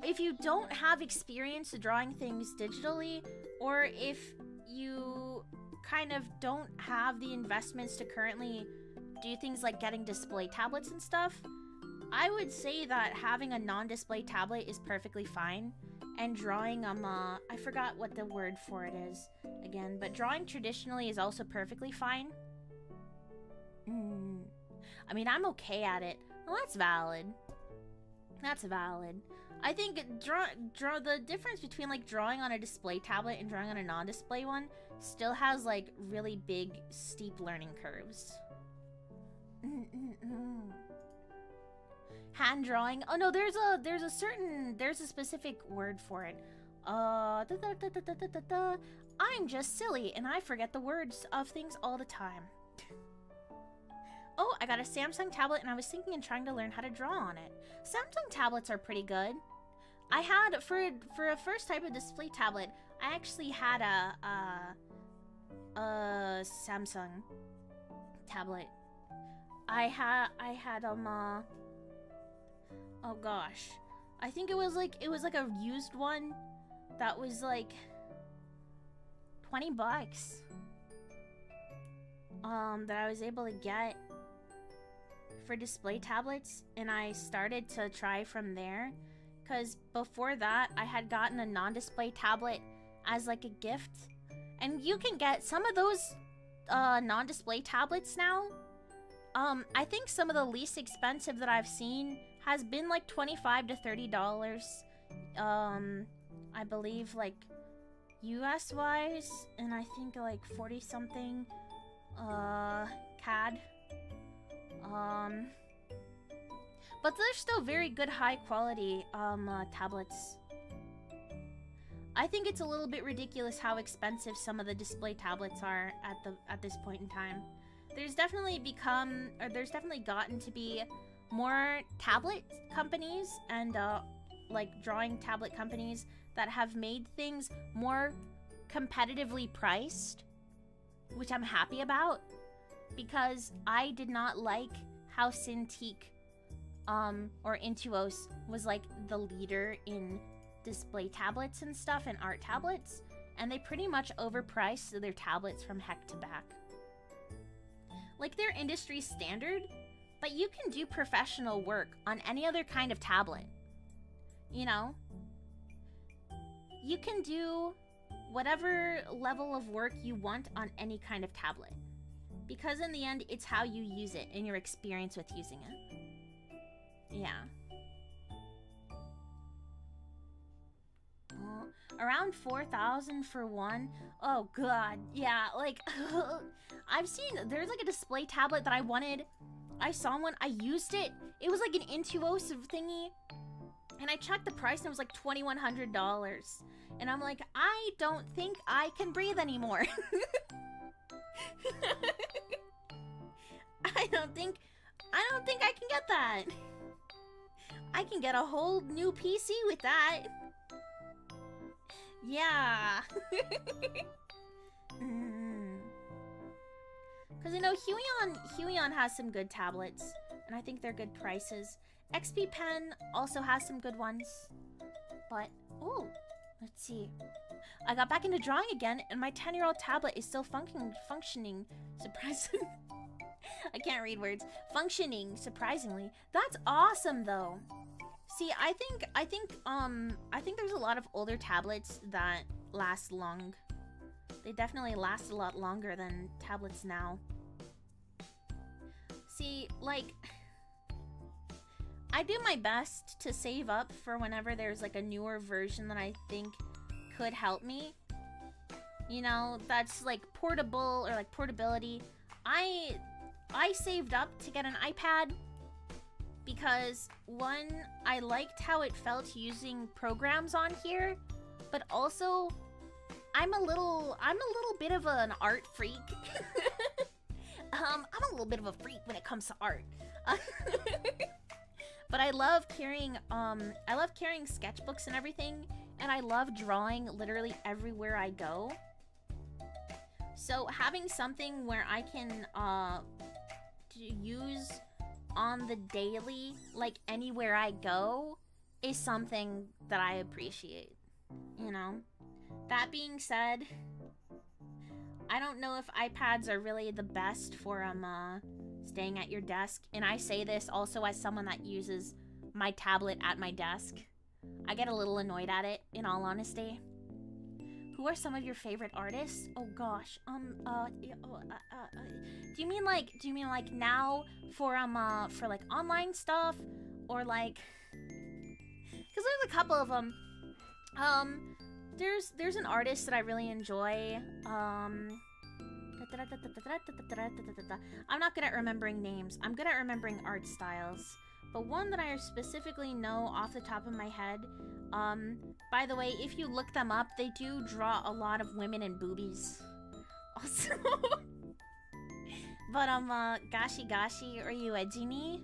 if you don't have experience drawing things digitally, or if you kind of don't have the investments to currently do things like getting display tablets and stuff, I would say that having a non-display tablet is perfectly fine. And drawing, I forgot what the word for it is again, but drawing traditionally is also perfectly fine. I mean, I'm okay at it. Well, that's valid. That's valid. I think the difference between like drawing on a display tablet and drawing on a non-display one still has like really big, steep learning curves. Hand drawing. Oh no, there's a specific word for it. I'm just silly and I forget the words of things all the time. Oh, I got a Samsung tablet and I was thinking and trying to learn how to draw on it. Samsung tablets are pretty good. I had, for a first type of display tablet, I actually had a Samsung tablet. I had oh gosh. I think it was like a used one that was like $20 that I was able to get for display tablets, and I started to try from there, because before that I had gotten a non-display tablet as like a gift, and you can get some of those non-display tablets now. I think some of the least expensive that I've seen has been like $25 to $30. I believe like US wise, and I think like 40 something CAD. But they're still very good high quality tablets. I think it's a little bit ridiculous how expensive some of the display tablets are at this point in time. There's definitely gotten to be more tablet companies and like drawing tablet companies that have made things more competitively priced, which I'm happy about, because I did not like how Cintiq or Intuos was like the leader in display tablets and stuff and art tablets, and they pretty much overpriced their tablets from heck to back. Like, they're industry standard, but you can do professional work on any other kind of tablet. You know? You can do whatever level of work you want on any kind of tablet, because in the end, it's how you use it and your experience with using it. Yeah. Around 4,000 for one. Oh god, yeah, like I've seen, there's like a display tablet that I wanted. I saw one, I used it. It was like an Intuos thingy, and I checked the price and it was like $2,100. And I'm like, I don't think I can breathe anymore. I don't think I can get that. I can get a whole new PC with that. Yeah. Because I know Huion has some good tablets, and I think they're good prices. XP Pen also has some good ones. But, oh, let's see. I got back into drawing again, and my 10-year-old tablet is still functioning. Surprising. I can't read words. Functioning, surprisingly. That's awesome though. See, I think there's a lot of older tablets that last long. They definitely last a lot longer than tablets now. See, like, I do my best to save up for whenever there's like a newer version that I think could help me. You know, that's like portable or like portability. I saved up to get an iPad because one, I liked how it felt using programs on here, but also I'm a little bit of an art freak. I'm a little bit of a freak when it comes to art. But I love carrying sketchbooks and everything, and I love drawing literally everywhere I go. So having something where I can use on the daily, like anywhere I go, is something that I appreciate, you know? That being said, I don't know if iPads are really the best for staying at your desk, and I say this also as someone that uses my tablet at my desk. I get a little annoyed at it, in all honesty. Who are some of your favorite artists? Oh gosh, do you mean like now for like online stuff, or like, because there's a couple of them. There's an artist that I really enjoy. I'm not good at remembering names. I'm good at remembering art styles. But one that I specifically know off the top of my head, by the way, if you look them up, they do draw a lot of women and boobies. Also. But Gashi Gashi or Uejini.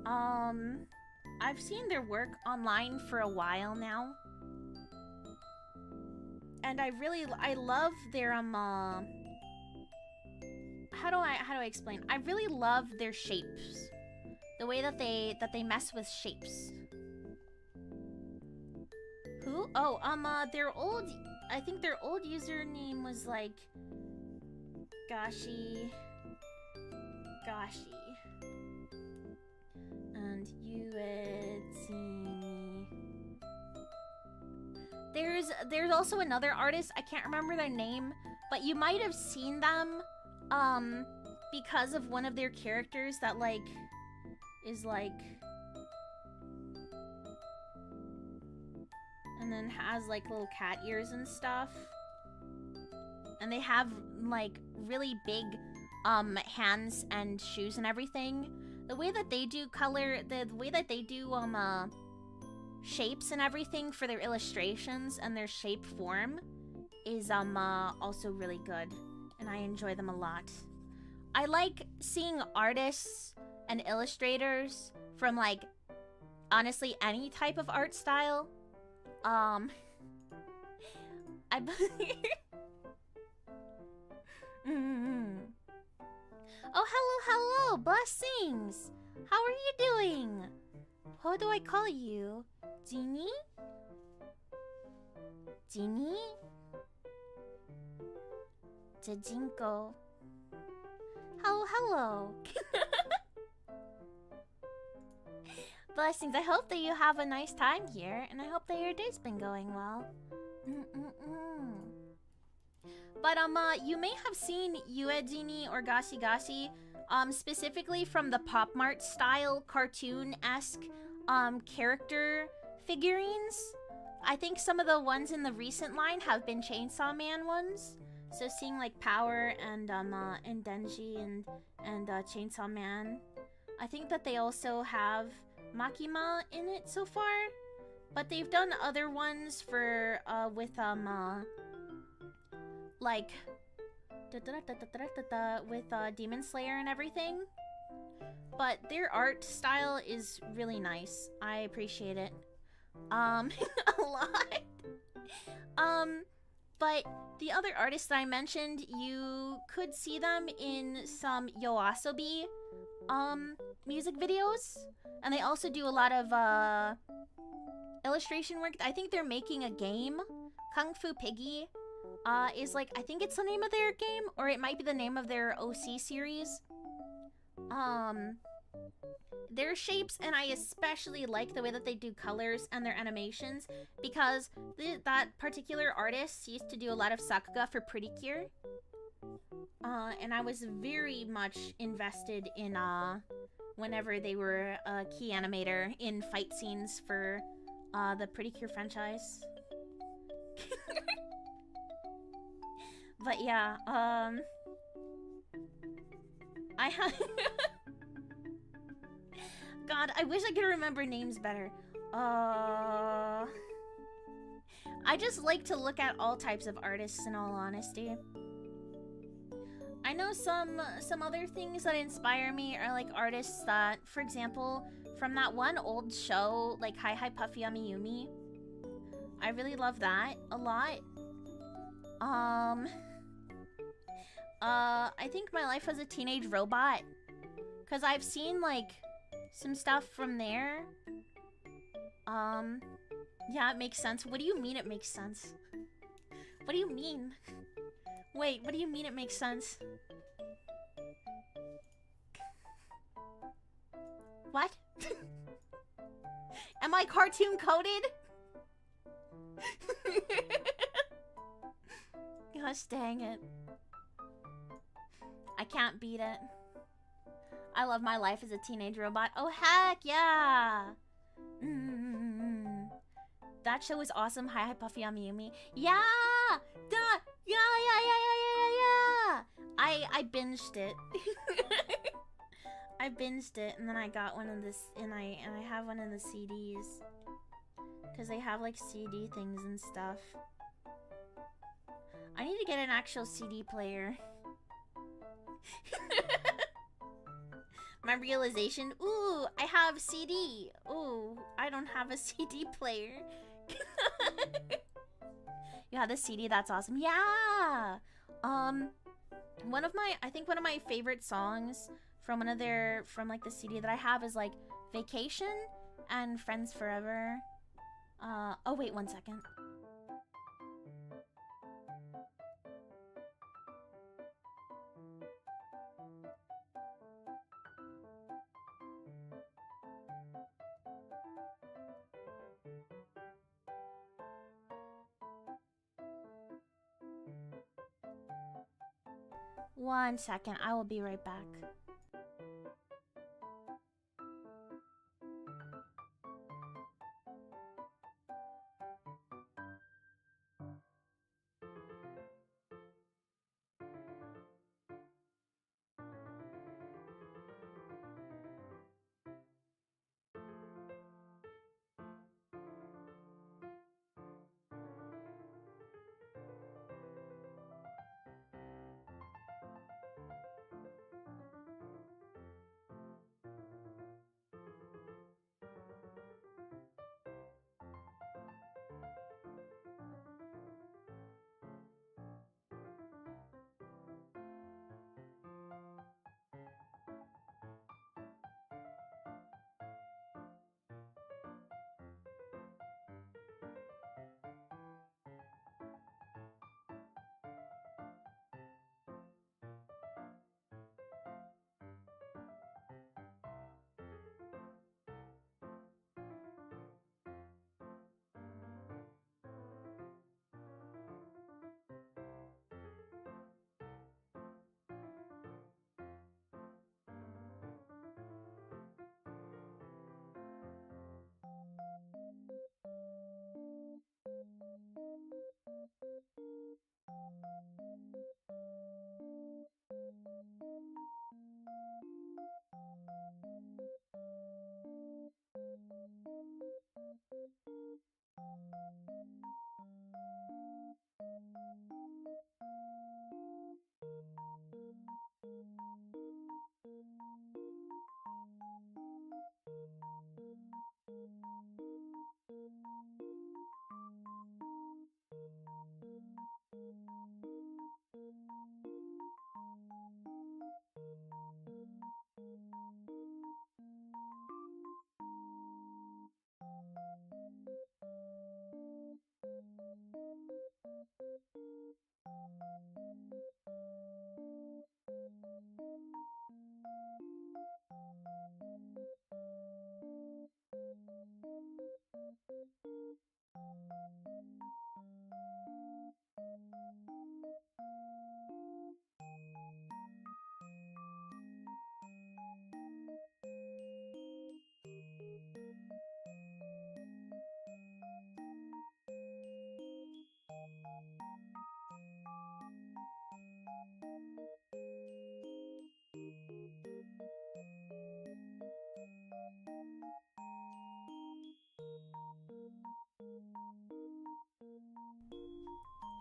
I've seen their work online for a while now. And I love their how do I explain? I really love their shapes. The way that they mess with shapes. Who? Oh, I think their old username was like Gashi and Uetsumi. There's also another artist, I can't remember their name, but you might have seen them because of one of their characters that like is like, and then has like little cat ears and stuff, and they have like really big hands and shoes and everything. The way that they do shapes and everything for their illustrations and their shape form is also really good, and I enjoy them a lot. I like seeing artists and illustrators from like honestly any type of art style. I Oh, hello, blessings. How are you doing? How do I call you? Genie? Genie? Jajinko. Hello. Blessings, I hope that you have a nice time here, and I hope that your day's been going well. But you may have seen Uejini or Gashi Gashi, specifically from the Pop Mart style cartoon-esque character figurines. I think some of the ones in the recent line have been Chainsaw Man ones. So seeing like Power and Denji and Chainsaw Man. I think that they also have Makima in it so far, but they've done other ones for with like with Demon Slayer and everything. But their art style is really nice. I appreciate it a lot. But the other artists that I mentioned, you could see them in some YOASOBI music videos, and they also do a lot of illustration work. I think they're making a game. Kung Fu Piggy is like, I think it's the name of their game, or it might be the name of their OC series. their shapes, and I especially like the way that they do colors and their animations, because that particular artist used to do a lot of sakuga for Pretty Cure. And I was very much invested in whenever they were a key animator in fight scenes for the Pretty Cure franchise. But yeah, I have God, I wish I could remember names better. I just like to look at all types of artists, in all honesty. I know some other things that inspire me are like artists that, for example, from that one old show, like Hi Hi Puffy Amiyumi. I really love that a lot. I think My Life as a Teenage Robot, because I've seen like some stuff from there. Yeah, it makes sense. What do you mean it makes sense? What do you mean? Wait, what do you mean it makes sense? What? Am I cartoon coded? Gosh dang it. I can't beat it. I love My Life as a Teenage Robot. Oh heck yeah! That show was awesome. Hi Hi Puffy Amiyumi. Yeah! Duh! Yeah! I binged it. I binged it, and then I got one of this, and I have one of the CDs, because they have like CD things and stuff. I need to get an actual CD player. My realization, ooh, I have CD. Ooh, I don't have a CD player. You have the CD, that's awesome. Yeah. I think one of my favorite songs from like the CD that I have is like Vacation and Friends Forever. Oh wait, 1 second. One second, I will be right back.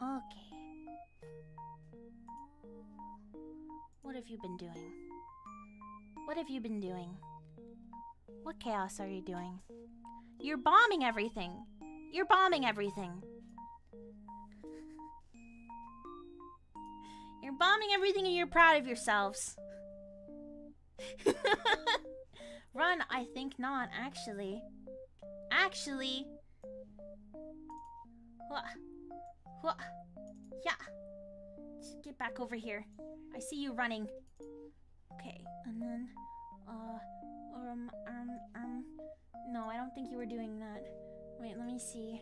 Okay. What have you been doing? What have you been doing? What chaos are you doing? You're bombing everything. You're bombing everything. You're bombing everything and you're proud of yourselves. Run, I think not, actually. Actually. Yeah. Just get back over here. I see you running. Okay, and then, no, I don't think you were doing that. Wait, let me see.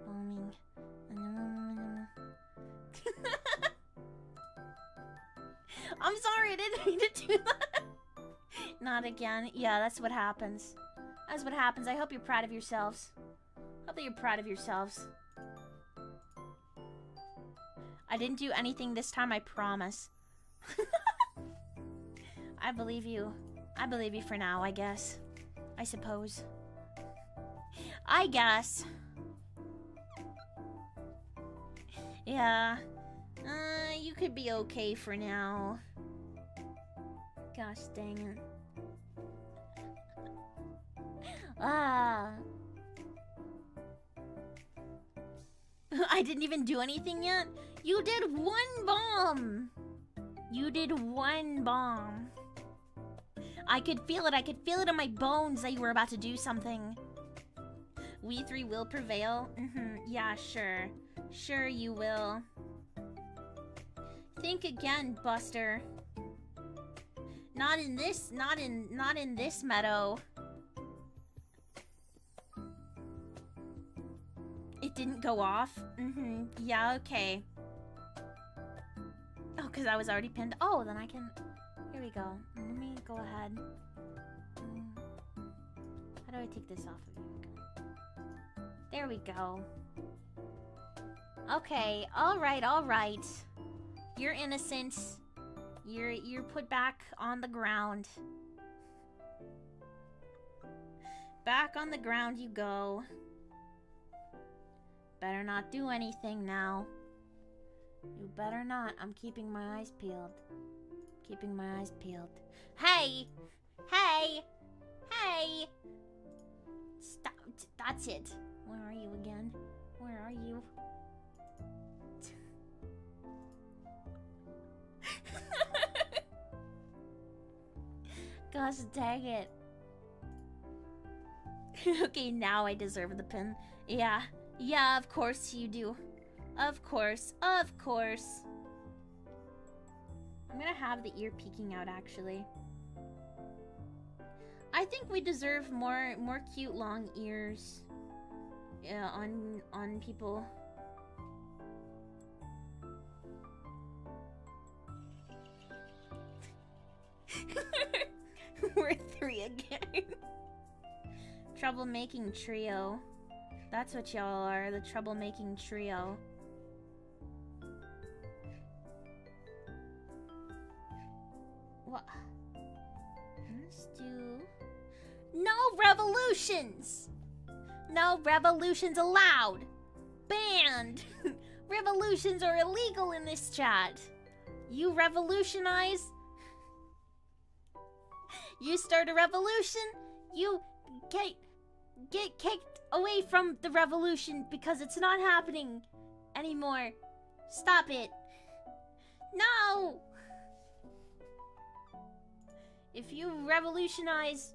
Bombing. I'm sorry, I didn't mean to do that. Not again. Yeah, that's what happens. That's what happens. I hope you're proud of yourselves. Hope that you're proud of yourselves. I didn't do anything this time, I promise. I believe you. I believe you for now, I guess. I suppose. I guess. Yeah. You could be okay for now. Gosh dang it. I didn't even do anything yet? You did one bomb! You did one bomb. I could feel it. I could feel it in my bones that you were about to do something. We three will prevail? Yeah, sure. Sure you will. Think again, Buster. Not in this meadow. It didn't go off? Yeah, okay. Oh, because I was already pinned. Oh, then I can... Here we go. Let me go ahead. How do I take this off of you? There we go. Okay, alright. You're innocent. You're put back on the ground. Back on the ground you go. Better not do anything now. You better not. I'm keeping my eyes peeled. Keeping my eyes peeled. Hey! Hey! Hey! Stop. That's it. Where are you again? Where are you? Gosh dang it. Okay, now I deserve the pin. Yeah. Yeah, of course you do. Of course. I'm gonna have the ear peeking out, actually. I think we deserve more cute long ears. Yeah, on people. We're three again. Troublemaking trio. That's what y'all are, the troublemaking trio. What? Let's do... No revolutions! No revolutions allowed! Banned! Revolutions are illegal in this chat. You revolutionize? You start a revolution? You get kicked away from the revolution because it's not happening anymore. Stop it. No! If you revolutionize,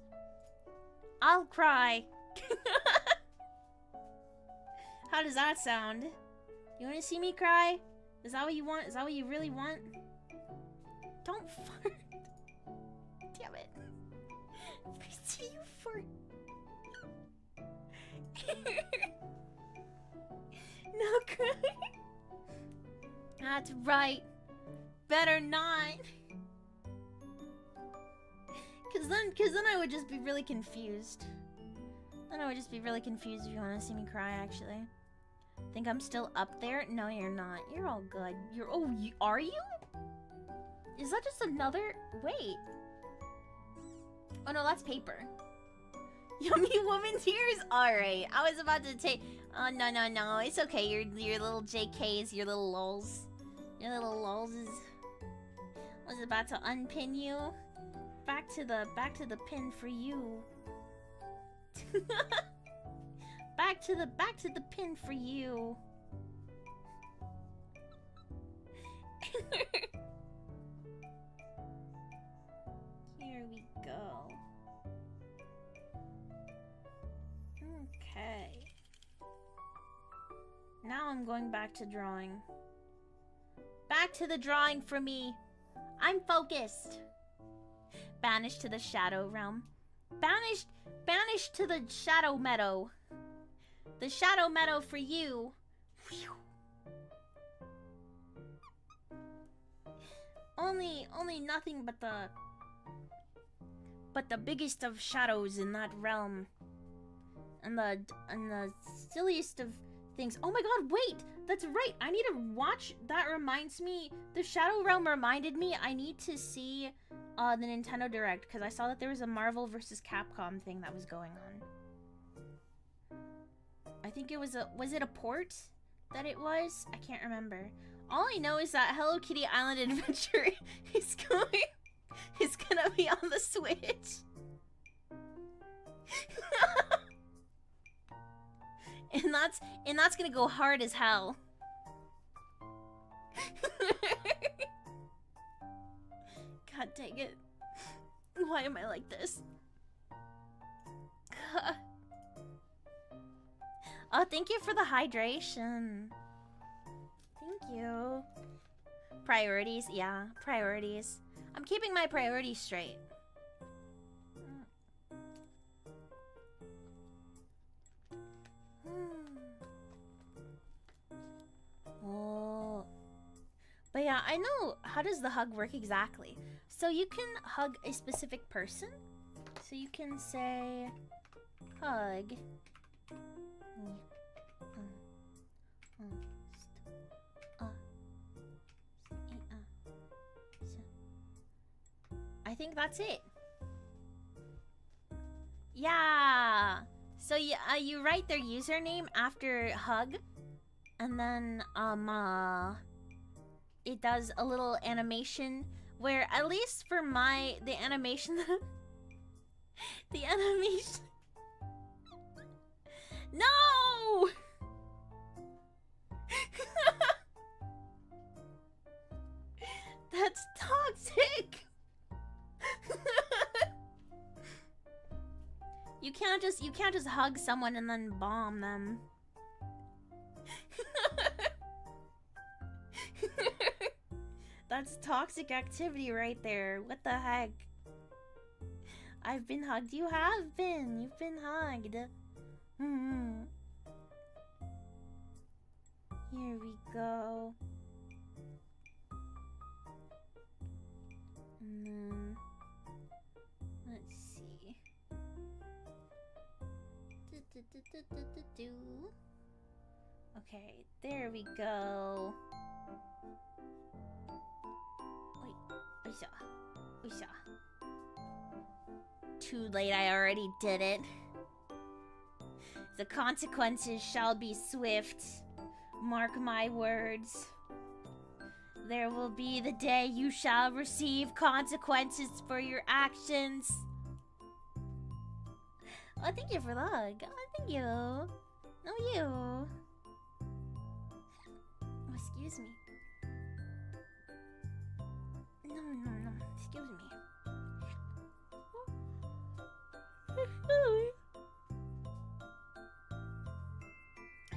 I'll cry. How does that sound? You want to see me cry? Is that what you want? Is that what you really want? Don't fart. Damn it. If I see you fart. No cry. That's right. Better not. Cause then I would just be really confused. Then I would just be really confused if you want to see me cry, actually. Think I'm still up there? No, you're not. You're all good. Are you? Is that just another... Wait. Oh no, that's paper. Yummy woman tears? Alright, I was about to take... Oh, no. It's okay. Your little JKs, your little lols. Your little lols is... was about to unpin you. Back to the pin for you. back to the pin for you. Here we go. Okay. Now I'm going back to drawing. Back to the drawing for me. I'm focused. Banished to the shadow realm. Banished to the shadow meadow. The shadow meadow for you. Whew. Only nothing but the biggest of shadows in that realm. And the silliest of things. Oh my god, wait! That's right! I need to watch. That reminds me. The Shadow Realm reminded me I need to see the Nintendo Direct, because I saw that there was a Marvel vs. Capcom thing that was going on. I think it was it a port that it was? I can't remember. All I know is that Hello Kitty Island Adventure is gonna be on the Switch. And that's gonna go hard as hell. God dang it. Why am I like this? Oh, thank you for the hydration. Thank you. Priorities, yeah, priorities. I'm keeping my priorities straight. Oh. But yeah, I know. How does the hug work exactly? So you can hug a specific person. So you can say hug. I think that's it. Yeah. So you write their username after hug, and then it does a little animation where, at least for the animation the animation. No. That's toxic. You can't just hug someone and then bomb them. That's toxic activity right there. What the heck? I've been hugged. You have been. You've been hugged. Here we go. And then let's see. Okay, there we go. Wait, Oisha. Too late, I already did it. The consequences shall be swift. Mark my words. There will be the day you shall receive consequences for your actions. Oh, thank you for the hug. Oh, thank you. No, you. Oh, excuse me. No. Excuse me.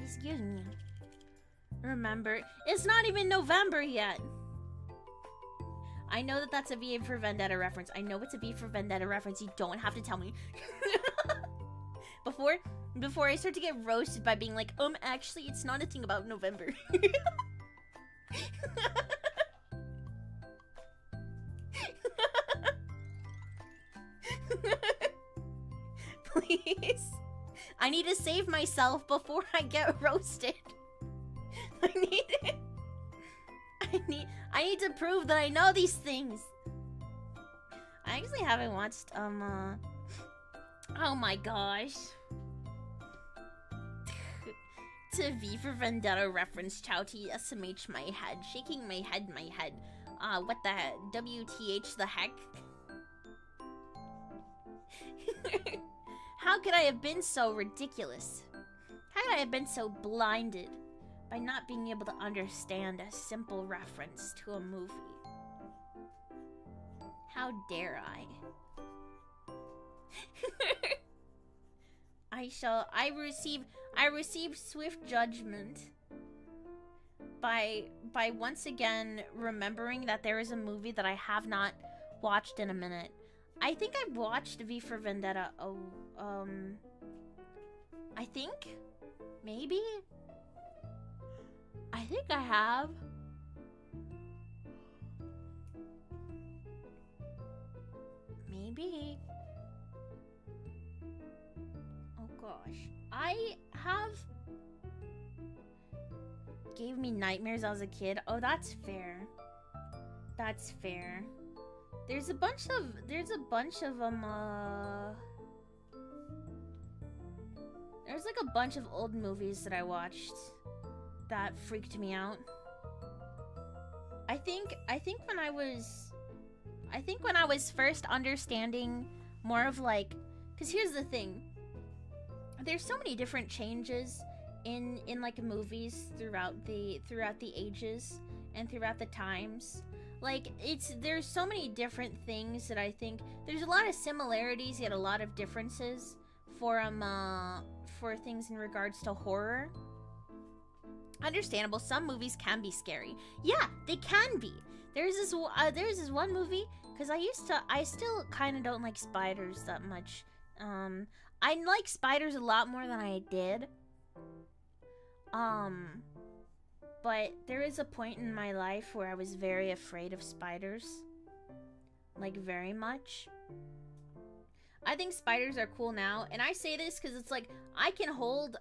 Excuse me. Remember, it's not even November yet. I know that that's a V for Vendetta reference. I know it's a V for Vendetta reference. You don't have to tell me. Before I start to get roasted by being like, actually, it's not a thing about November. Please. I need to save myself before I get roasted. I need to prove that I know these things. I actually haven't watched Oh my gosh. To V for Vendetta reference, Chowty SMH my head. Shaking my head, what the heck? WTH the heck? How could I have been so ridiculous? How could I have been so blinded by not being able to understand a simple reference to a movie? How dare I? I receive swift judgment by once again remembering that there is a movie that I have not watched in a minute. I think I've watched V for Vendetta. I think? Maybe? I think I have. Maybe. Oh gosh. I have... Gave me nightmares as a kid. Oh, that's fair. That's fair. There's a bunch of there's like a bunch of old movies that I watched that freaked me out. I think when I was first understanding more of like, because here's the thing, there's so many different changes in like movies throughout the ages and throughout the times. Like, there's so many different things that I think there's a lot of similarities yet a lot of differences for things in regards to horror. Understandable, some movies can be scary. Yeah, they can be. There's this one movie, because I still kind of don't like spiders that much. I like spiders a lot more than I did. But there is a point in my life where I was very afraid of spiders. Like, very much. I think spiders are cool now, and I say this because it's like, I can hold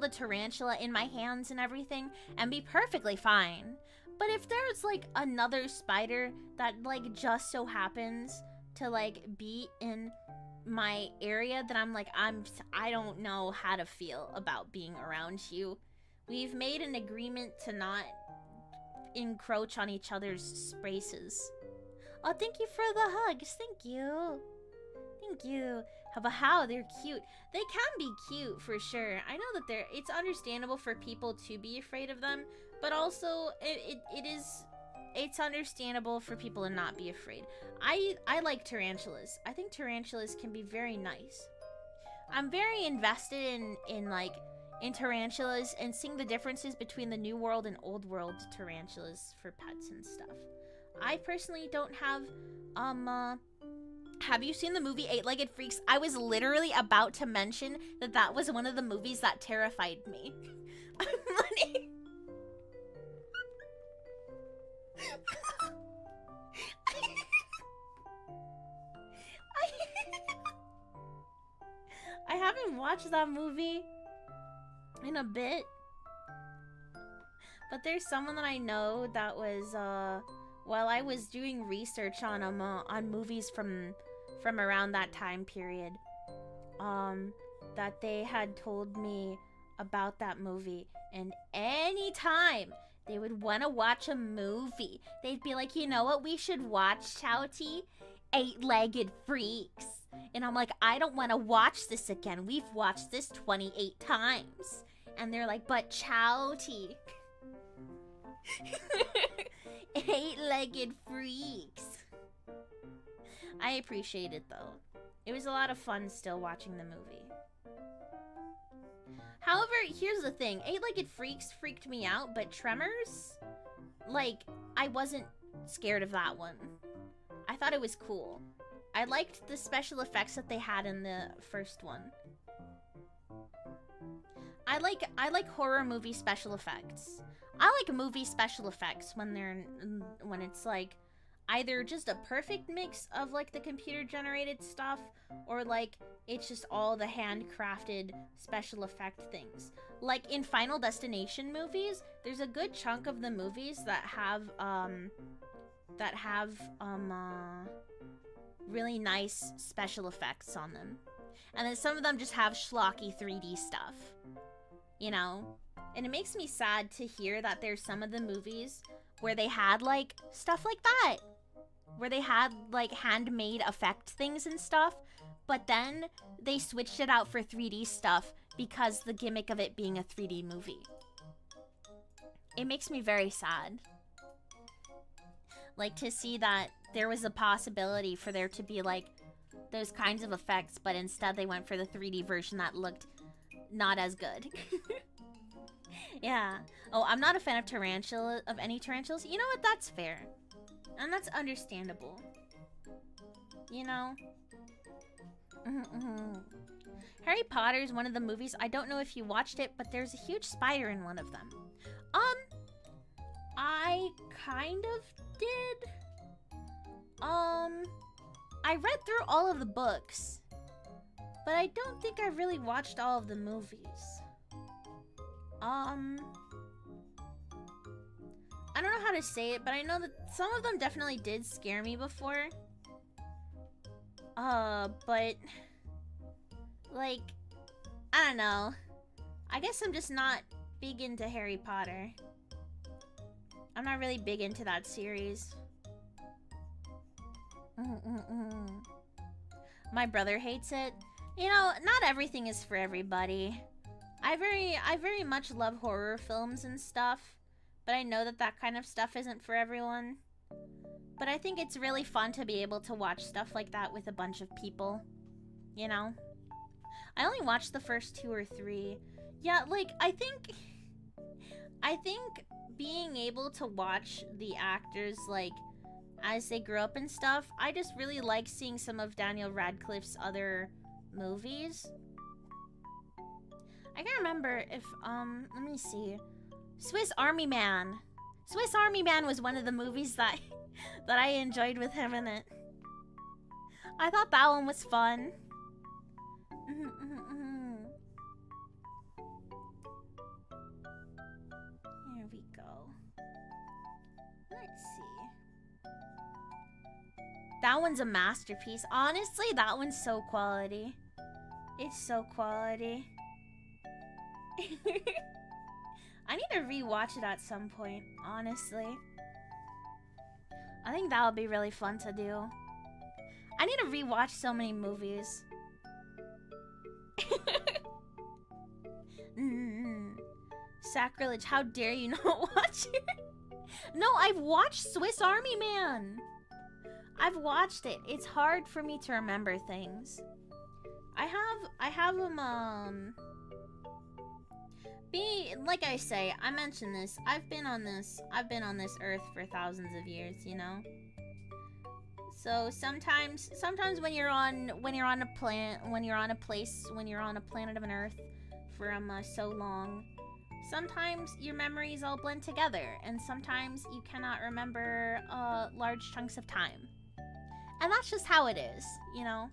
a tarantula in my hands and everything, and be perfectly fine. But if there's, like, another spider that, like, just so happens to, like, be in my area, then I'm like, I don't know how to feel about being around you. We've made an agreement to not encroach on each other's spaces. Oh, thank you for the hugs. Thank you. Thank you. How they're cute. They can be cute for sure. I know that it's understandable for people to be afraid of them, but also it's understandable for people to not be afraid. I like tarantulas. I think tarantulas can be very nice. I'm very invested in tarantulas and seeing the differences between the New World and Old World tarantulas for pets and stuff. I personally don't have, have you seen the movie Eight-Legged Freaks? I was literally about to mention that was one of the movies that terrified me. I haven't watched that movie in a bit, but there's someone that I know that was while I was doing research on movies from around that time period, that they had told me about that movie, and anytime they would want to watch a movie, they'd be like, you know what we should watch, Chowty? Eight-Legged Freaks. And I'm like, I don't want to watch this again. We've watched this 28 times. And they're like, but Chowty. Eight-Legged Freaks. I appreciate it though. It was a lot of fun still watching the movie. However, here's the thing. Eight-Legged Freaks freaked me out, but Tremors, like, I wasn't scared of that one. I thought it was cool. I liked the special effects that they had in the first one. I like horror movie special effects. I like movie special effects when it's like either just a perfect mix of like the computer generated stuff, or like it's just all the handcrafted special effect things. Like in Final Destination movies, there's a good chunk of the movies that have really nice special effects on them. And then some of them just have schlocky 3D stuff. You know? And it makes me sad to hear that there's some of the movies where they had, like, stuff like that. Where they had, like, handmade effect things and stuff. But then they switched it out for 3D stuff because the gimmick of it being a 3D movie. It makes me very sad. Like, to see that there was a possibility for there to be, like, those kinds of effects, but instead they went for the 3D version that looked not as good. Yeah. Oh, I'm not a fan of any tarantulas. You know what? That's fair. And that's understandable. You know? Harry Potter is one of the movies. I don't know if you watched it, but there's a huge spider in one of them. I kind of did. I read through all of the books, but I don't think I really watched all of the movies. I don't know how to say it, but I know that some of them definitely did scare me before. But like, I don't know. I guess I'm just not big into Harry Potter. I'm not really big into that series. My brother hates it. You know, not everything is for everybody. I very much love horror films and stuff, but I know that that kind of stuff isn't for everyone. But I think it's really fun to be able to watch stuff like that with a bunch of people. You know? I only watched the first 2 or 3. Yeah, like, I think being able to watch the actors, like, as they grow up and stuff, I just really like seeing some of Daniel Radcliffe's other movies. I can't remember if, let me see. Swiss Army Man. Swiss Army Man was one of the movies that I enjoyed with him in it. I thought that one was fun. Here we go. Let's see. That one's a masterpiece. Honestly, that one's so quality. It's so quality. I need to rewatch it at some point, honestly. I think that would be really fun to do. I need to rewatch so many movies. Sacrilege, how dare you not watch it? No, I've watched Swiss Army Man. I've watched it. It's hard for me to remember things. I have them, like I say, I mentioned this. I've been on this earth for thousands of years, you know? So sometimes when you're on a planet of an earth for so long, sometimes your memories all blend together, and sometimes you cannot remember large chunks of time. And that's just how it is, you know?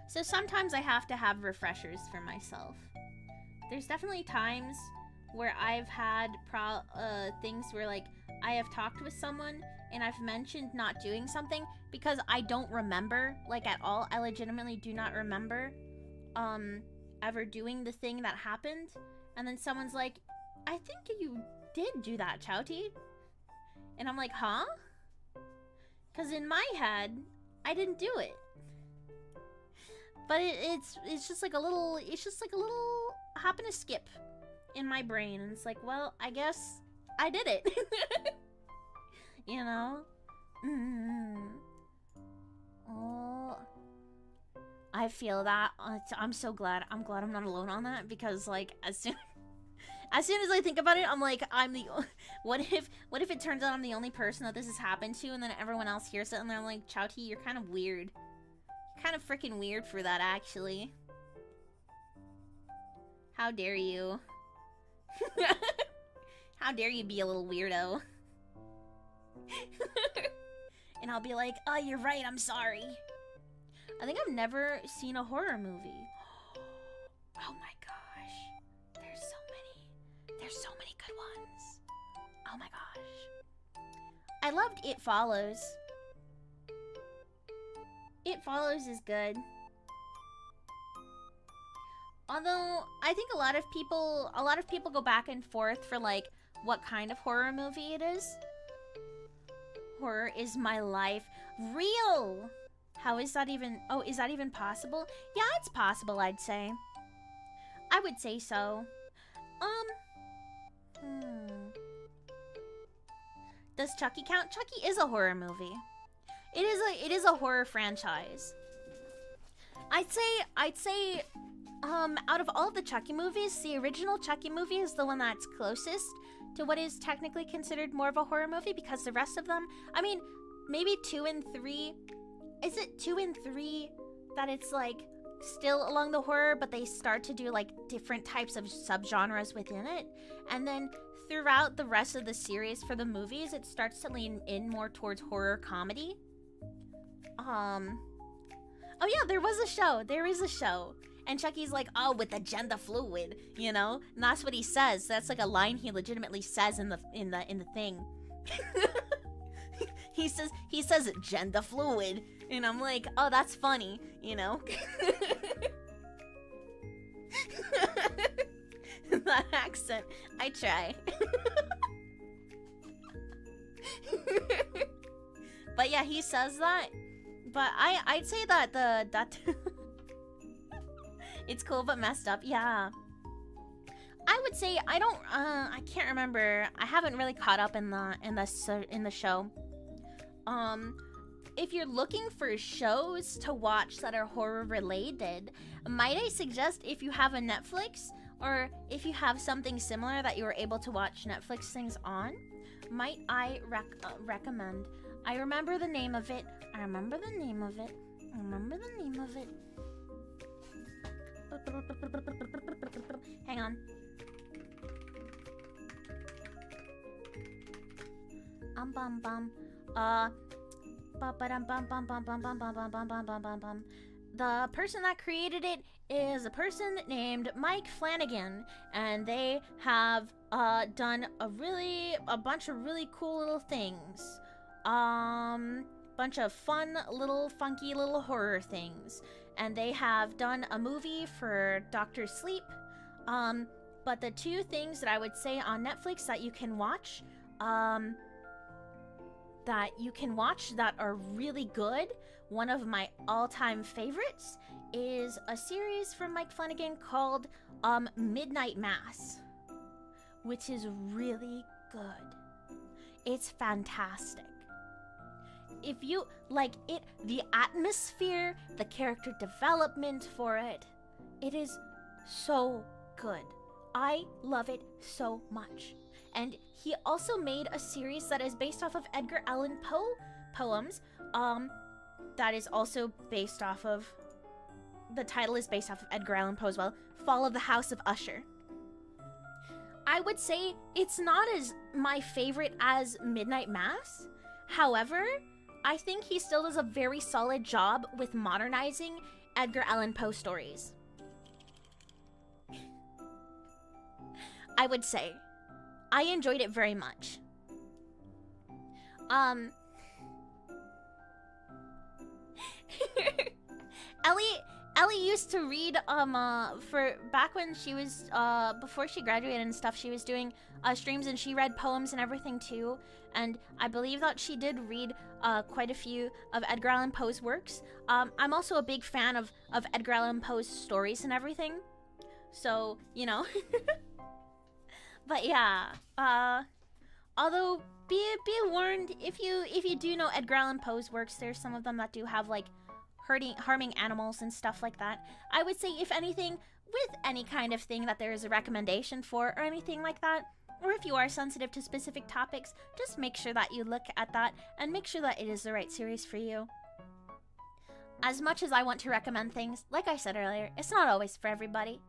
So sometimes I have to have refreshers for myself. There's definitely times where I've had things where, like, I have talked with someone and I've mentioned not doing something because I don't remember, like, at all. I legitimately do not remember ever doing the thing that happened. And then someone's like, I think you did do that, Chowty. And I'm like, huh? Because in my head, I didn't do it. But it's just like a little, hop and a skip in my brain. And it's like, well, I guess I did it. You know? Oh, I feel that. I'm so glad. I'm glad I'm not alone on that, because, like, as soon as I think about it, I'm like, what if it turns out I'm the only person that this has happened to, and then everyone else hears it and they're like, Chowty, you're kind of weird. You're kind of freaking weird for that, actually. How dare you? How dare you be a little weirdo? And I'll be like, oh, you're right, I'm sorry. I think I've never seen a horror movie. Oh my gosh. There's so many good ones. Oh my gosh. I loved It Follows. It Follows is good. Although I think a lot of people go back and forth for like what kind of horror movie it is. Horror is my life. Real. How is that even? Oh, is that even possible? Yeah, it's possible, I'd say. I would say so. Does Chucky count? Chucky is a horror movie. It is a horror franchise. I'd say out of all the Chucky movies, the original Chucky movie is the one that's closest to what is technically considered more of a horror movie, because the rest of them, I mean, maybe 2 and 3. Is it 2 and 3 that it's like still along the horror, but they start to do like different types of subgenres within it? And then throughout the rest of the series for the movies, it starts to lean in more towards horror comedy. Oh yeah, there was a show. There is a show. And Chucky's like, oh, with the gender fluid, you know? And that's what he says. That's like a line he legitimately says in the thing. he says gender fluid. And I'm like, oh, that's funny, you know? That accent, I try. But yeah, he says that. But I'd say that that it's cool but messed up. Yeah. I would say I can't remember. I haven't really caught up in the show. If you're looking for shows to watch that are horror related, might I suggest, if you have a Netflix or if you have something similar that you were able to watch Netflix things on, might I recommend? I remember the name of it. Hang on. The person that created it is a person named Mike Flanagan, and they have done a bunch of really cool little things. Bunch of fun little funky little horror things, and they have done a movie for Dr. Sleep. But the two things that I would say on Netflix that you can watch that are really good, one of my all-time favorites is a series from Mike Flanagan called Midnight Mass, which is really good. It's fantastic. If you like it, the atmosphere, the character development for it, it is so good. I love it so much. And he also made a series that is based off of Edgar Allan Poe poems. That is also based off of, the title is based off of Edgar Allan Poe as well, Fall of the House of Usher. I would say it's not as my favorite as Midnight Mass. However, I think he still does a very solid job with modernizing Edgar Allan Poe stories. I would say. I enjoyed it very much. Ellie used to read for back when she was before she graduated and stuff, she was doing streams, and she read poems and everything too. And I believe that she did read quite a few of Edgar Allan Poe's works. I'm also a big fan of Edgar Allan Poe's stories and everything. So, you know. But yeah, although be warned, if you do know Edgar Allan Poe's works, there's some of them that do have like harming animals and stuff like that. I would say, if anything, with any kind of thing that there is a recommendation for or anything like that, or if you are sensitive to specific topics, just make sure that you look at that and make sure that it is the right series for you. As much as I want to recommend things, like I said earlier, it's not always for everybody.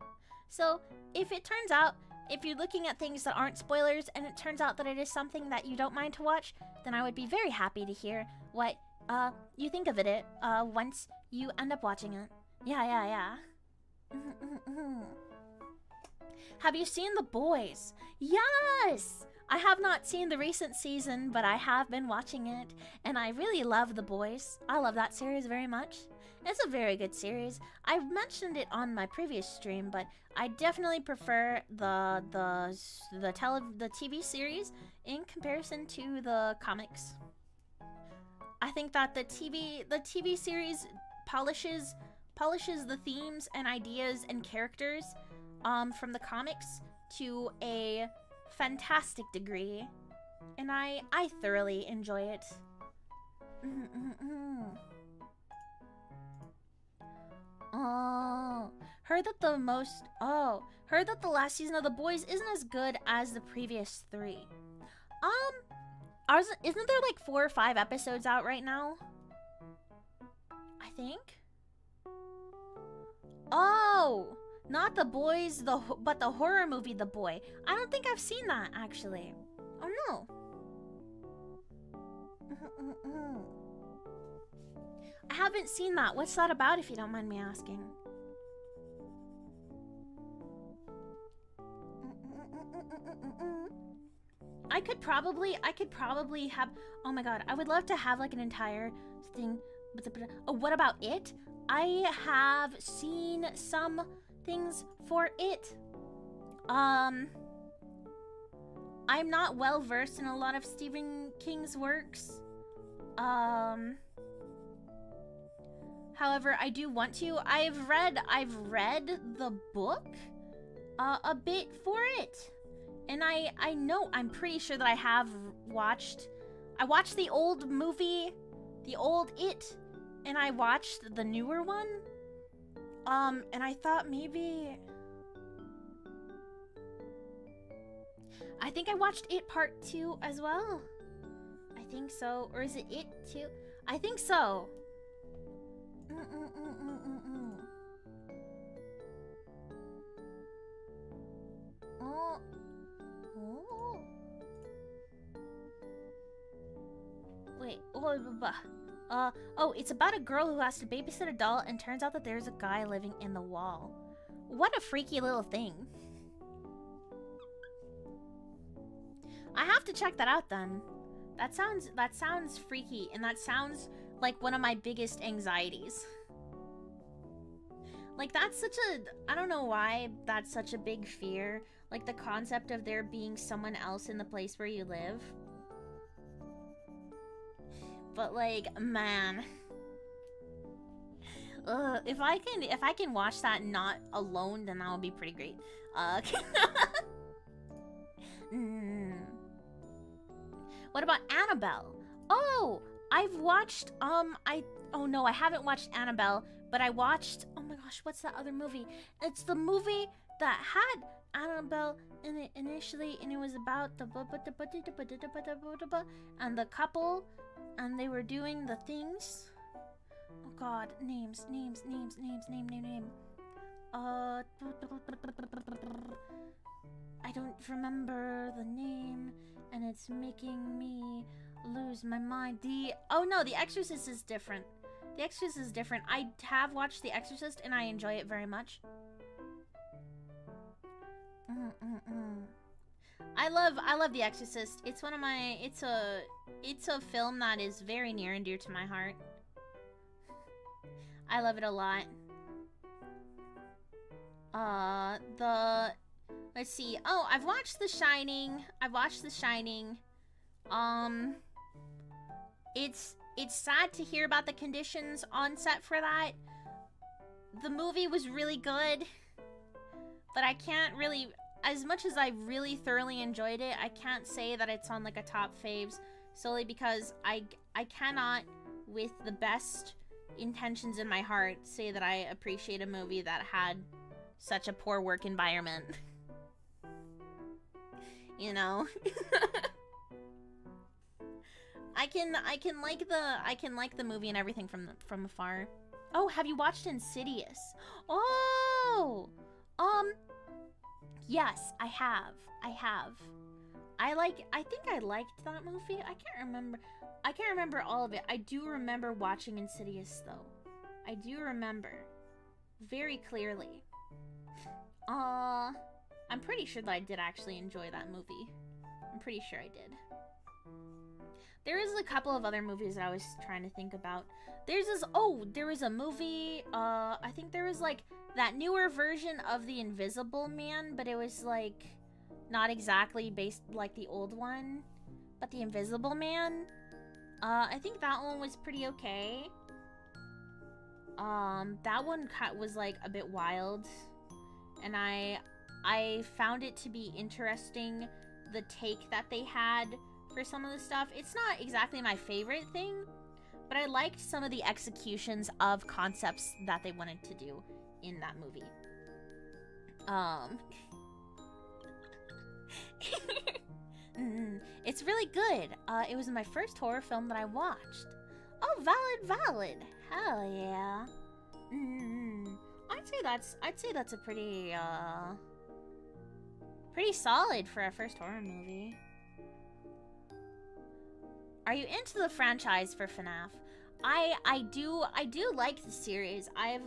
So if it turns out, if you're looking at things that aren't spoilers and it turns out that it is something that you don't mind to watch, then I would be very happy to hear what you think of it once you end up watching it. Yeah. Have you seen The Boys? Yes! I have not seen the recent season, but I have been watching it, and I really love The Boys. I love that series very much. It's a very good series. I've mentioned it on my previous stream, but I definitely prefer the TV series in comparison to the comics. I think that the TV series polishes the themes and ideas and characters from the comics to a fantastic degree, and I thoroughly enjoy it. Oh, heard that the last season of The Boys isn't as good as the previous 3. Isn't there like 4 or 5 episodes out right now? I think. Oh, not The Boys, but the horror movie The Boy. I don't think I've seen that actually. Oh no. I haven't seen that. What's that about, if you don't mind me asking? I could probably have. Oh my god, I would love to have like an entire thing. Oh, what about it? I have seen some things for it. I'm not well versed in a lot of Stephen King's works. However, I do want to. I've read the book a bit for it. And I'm pretty sure that I have watched the old movie, the old It, and I watched the newer one. And I thought maybe I think I watched It Part 2 as well. I think so. Or is it It 2? I think so. Oh. Wait. Oh, it's about a girl who has to babysit a doll, and turns out that there's a guy living in the wall. What a freaky little thing. I have to check that out then. That sounds freaky, and that sounds like one of my biggest anxieties. Like, that's such a, I don't know why that's such a big fear. Like, the concept of there being someone else in the place where you live. But like, man. If I can watch that not alone, then that would be pretty great. What about Annabelle? Oh, I've watched, oh no, I haven't watched Annabelle, but I watched, oh my gosh, what's that other movie? It's the movie that had Annabelle in it initially, and it was about the and the couple, and they were doing the things. Oh god, name. I don't remember the name, and it's making me lose my mind. Oh no, The Exorcist is different. The Exorcist is different. I have watched The Exorcist, and I enjoy it very much. I love The Exorcist. It's one of my, it's a film that is very near and dear to my heart. I love it a lot. Let's see. Oh, I've watched The Shining. It's sad to hear about the conditions on set for that. The movie was really good, but I can't really, as much as I really thoroughly enjoyed it, I can't say that it's on like a top faves, solely because I cannot, with the best intentions in my heart, say that I appreciate a movie that had such a poor work environment. You know? I can like the movie and everything from afar. Oh, have you watched Insidious? Oh, yes, I have. I think I liked that movie. I can't remember all of it. I do remember watching Insidious though. I do remember very clearly. I'm pretty sure that I did actually enjoy that movie. I'm pretty sure I did. There is a couple of other movies that I was trying to think about. There's this, oh, there was a movie, I think there was like that newer version of The Invisible Man, but it was like not exactly based like the old one, but The Invisible Man. I think that one was pretty okay. That one was like a bit wild, and I found it to be interesting, the take that they had for some of the stuff. It's not exactly my favorite thing, but I liked some of the executions of concepts that they wanted to do in that movie. It's really good. It was my first horror film that I watched. Oh, valid. Hell yeah. I'd say that's a pretty solid for a first horror movie. Are you into the franchise for FNAF? I do like the series. I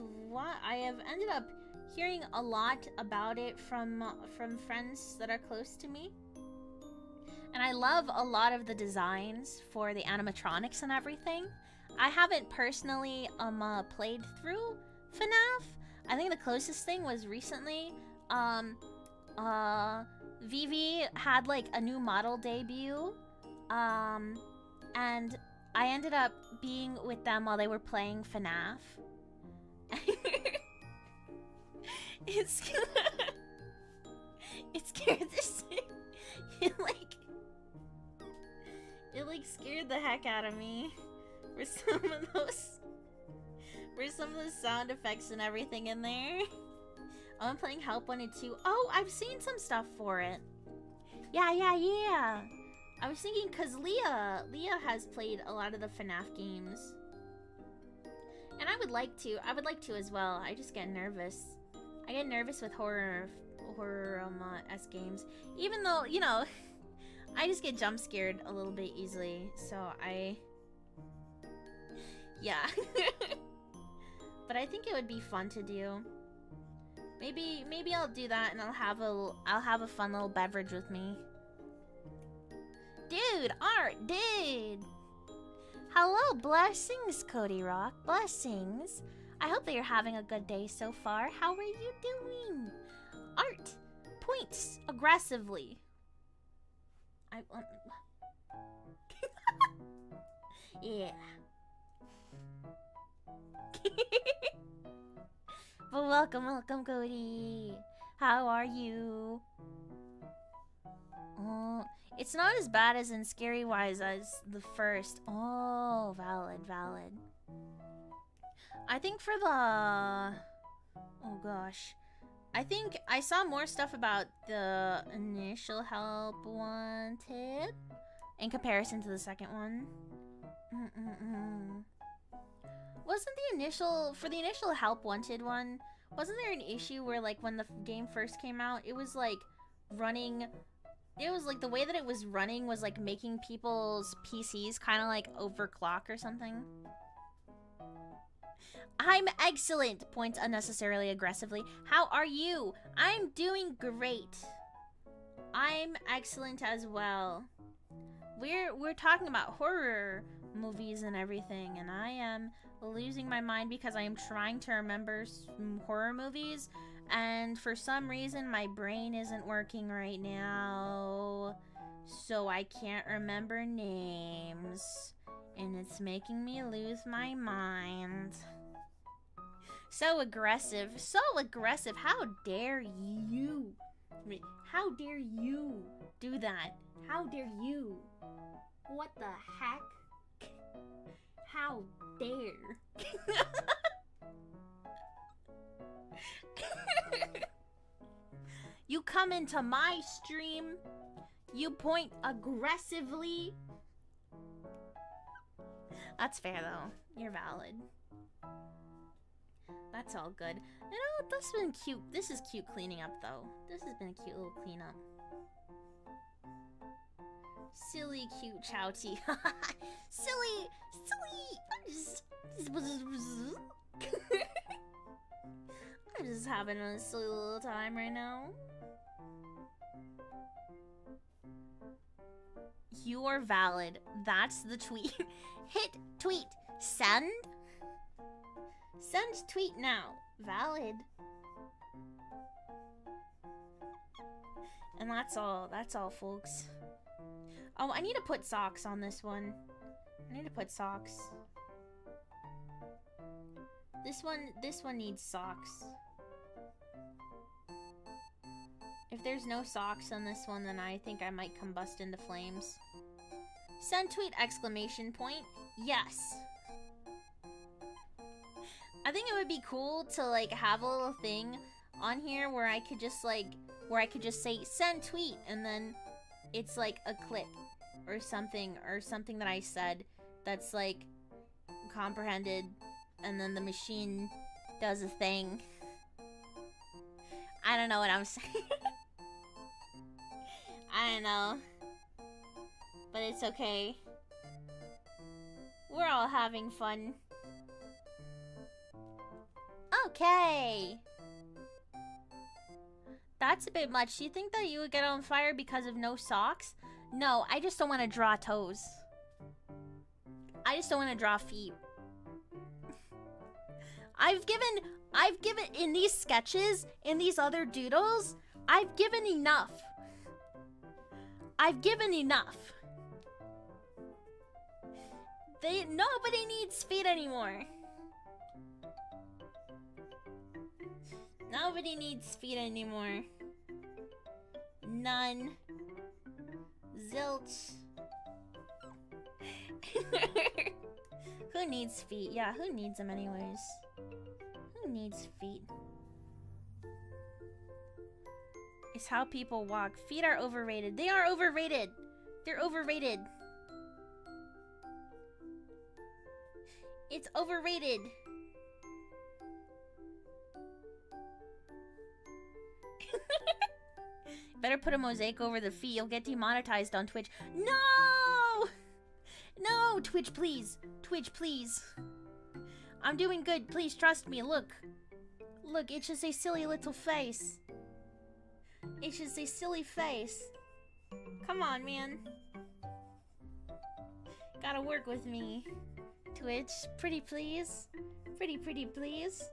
have ended up hearing a lot about it from friends that are close to me. And I love a lot of the designs for the animatronics and everything. I haven't personally played through FNAF. I think the closest thing was recently Vivi had like a new model debut. And I ended up being with them while they were playing FNAF. It scared this it scared the heck out of me for some of the sound effects and everything in there. I'm playing Help 1 and 2. Oh, I've seen some stuff for it. Yeah. I was thinking because Leah has played a lot of the FNAF games. And I would like to as well. I just get nervous. I get nervous with horror games. Even though, you know, I just get jump scared a little bit easily. So yeah. But I think it would be fun to do. Maybe I'll do that, and I'll have a fun little beverage with me. Dude, Art, dude! Hello, blessings, Cody Rock. Blessings. I hope that you're having a good day so far. How are you doing? Art, points aggressively. Yeah. But welcome, Cody. How are you? Oh, it's not as bad as in Scary Wise as the first. Oh, valid. I think for the... Oh gosh. I think I saw more stuff about the initial Help Wanted in comparison to the second one. Wasn't the initial... For the initial Help Wanted one, wasn't there an issue where, like, when the game first came out, it was, like, running... It was, like, the way that it was running was, like, making people's PCs kind of, like, overclock or something? I'm excellent! Points unnecessarily aggressively. How are you? I'm doing great. I'm excellent as well. We're talking about horror movies and everything, and I am losing my mind because I am trying to remember some horror movies, and for some reason my brain isn't working right now, so I can't remember names, and it's making me lose my mind. So aggressive, how dare you? How dare you do that? How dare you? What the heck? How dare? You come into my stream, you point aggressively. That's fair though, you're valid. That's all good. You know, this has been cute. This is cute cleaning up though. This has been a cute little cleanup. Silly, cute Chowty. Silly. I'm just having a silly little time right now. you're valid. That's the tweet. Hit tweet. Send. Send tweet now. Valid. And that's all. That's all, folks. Oh, I need to put socks on this one. I need to put socks. This one needs socks. If there's no socks on this one, then I think I might combust into flames. Send tweet exclamation point. Yes. I think it would be cool to like have a little thing on here where I could just like say send tweet and then it's like a clip or something that I said that's like comprehended and then the machine does a thing. I don't know what I'm saying. I don't know. But it's okay. We're all having fun. Okay. That's a bit much. Do you think that you would get on fire because of no socks? No, I just don't want to draw toes. I just don't want to draw feet. I've given in these sketches, in these other doodles, I've given enough. I've given enough. Nobody needs feet anymore. Nobody needs feet anymore. None. Zilch. Who needs feet? Yeah, who needs them anyways? Who needs feet? It's how people walk. Feet are overrated. They are overrated. They're overrated. It's overrated. Better put a mosaic over the feet. You'll get demonetized on Twitch. No! No, Twitch, please. Twitch, please. I'm doing good. Please trust me. Look. Look, it's just a silly little face. It's just a silly face. Come on, man. Gotta work with me. Twitch, pretty please. Pretty please.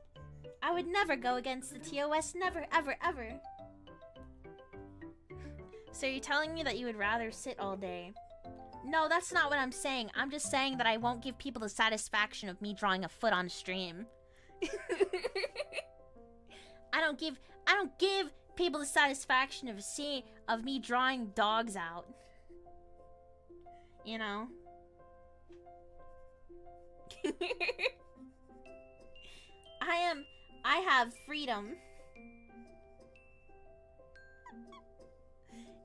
I would never go against the TOS. Never, ever, ever. So you're telling me that you would rather sit all day? No, that's not what I'm saying. I'm just saying that I won't give people the satisfaction of me drawing a foot on stream. I don't give people the satisfaction of me drawing dogs out. You know? I have freedom.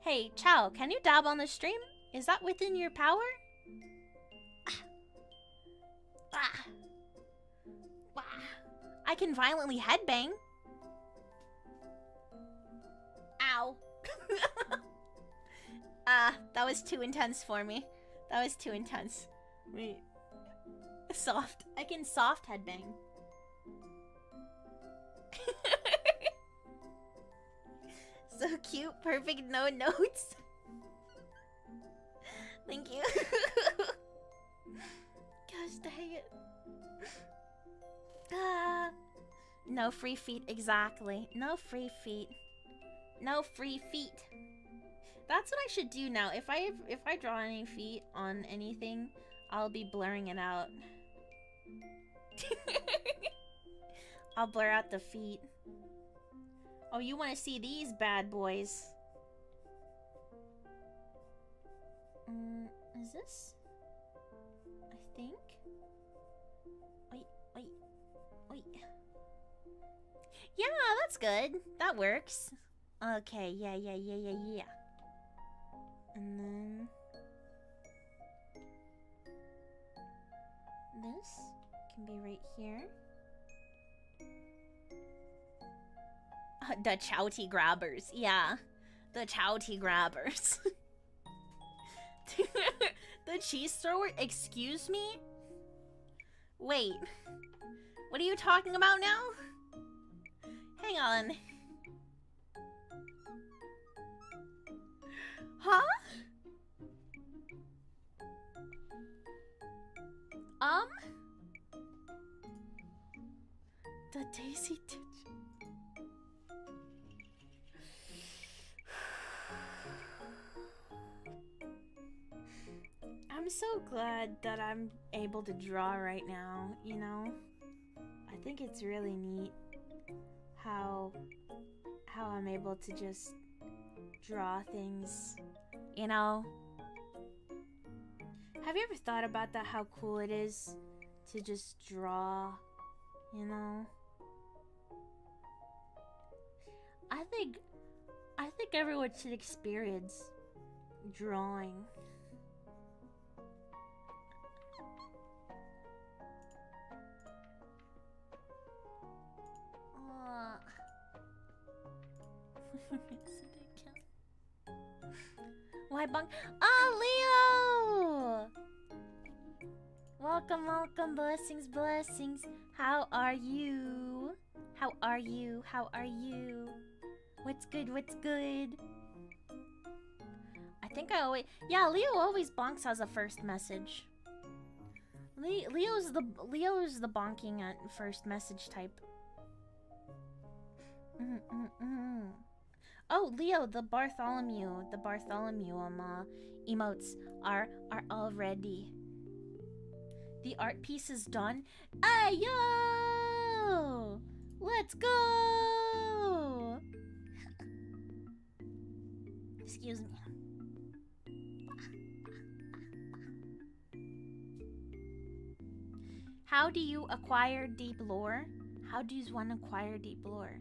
Hey, Chow, can you dab on the stream? Is that within your power? I can violently headbang. Ow. That was too intense for me. That was too intense. Wait. Soft. I can soft headbang. So cute, perfect, no notes. Thank you. Gosh dang it. No free feet, exactly. No free feet. No free feet. That's what I should do now. If I draw any feet on anything, I'll be blurring it out. I'll blur out the feet. Oh, you want to see these bad boys? Is this? I think. Wait. Yeah, that's good. That works. Okay, yeah. And then this can be right here. The chowty grabbers. Yeah. The chowty grabbers. The cheese thrower? Excuse me? Wait. What are you talking about now? Hang on. Huh? so glad that I'm able to draw right now, you know? I think it's really neat how I'm able to just draw things, you know? Have you ever thought about that, how cool it is to just draw, you know? I think everyone should experience drawing. Why bunk? Ah, Leo! Welcome, welcome, blessings, blessings. How are you? How are you? How are you? What's good? What's good? I think I always... Yeah, Leo always bonks as a first message. Leo's the bonking at first message type. Oh, Leo, the Bartholomew emotes are all ready. The art piece is done. Hey, yo! Let's go! Excuse me. How do you acquire deep lore? How does one acquire deep lore?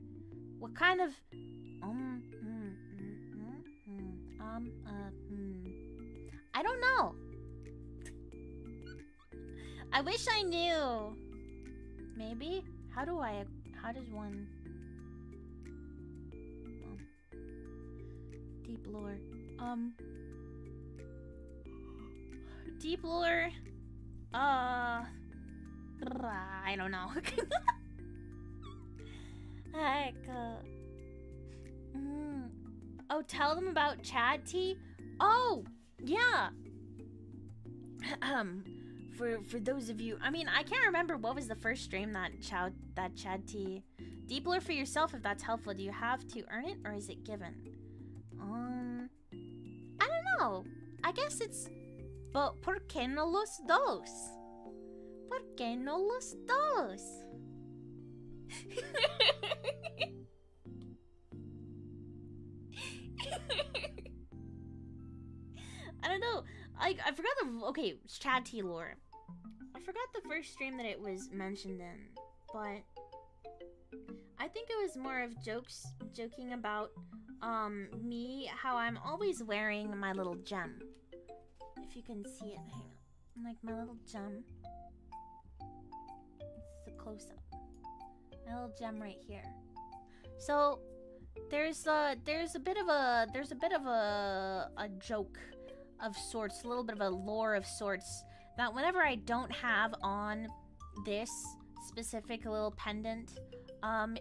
What kind of... I don't know. I wish I knew. Maybe? How does one... Deep lore. Deep lore... I don't know. Heck. Oh, tell them about Chad T? Oh, yeah. For those of you, I mean, I can't remember what was the first stream that Chad T. Deep lore for yourself, if that's helpful. Do you have to earn it or is it given? I don't know. I guess it's... But ¿por qué no los dos? ¿Por qué no los dos? I don't know. I forgot the... Okay, it's Chad T lore. I forgot the first stream that it was mentioned in. But... I think it was more of joking about... me, how I'm always wearing my little gem. If you can see it, hang on. Like my little gem. It's a close-up. My little gem right here. So there's a bit of a joke of sorts, a little bit of a lore of sorts, that whenever I don't have on this specific little pendant,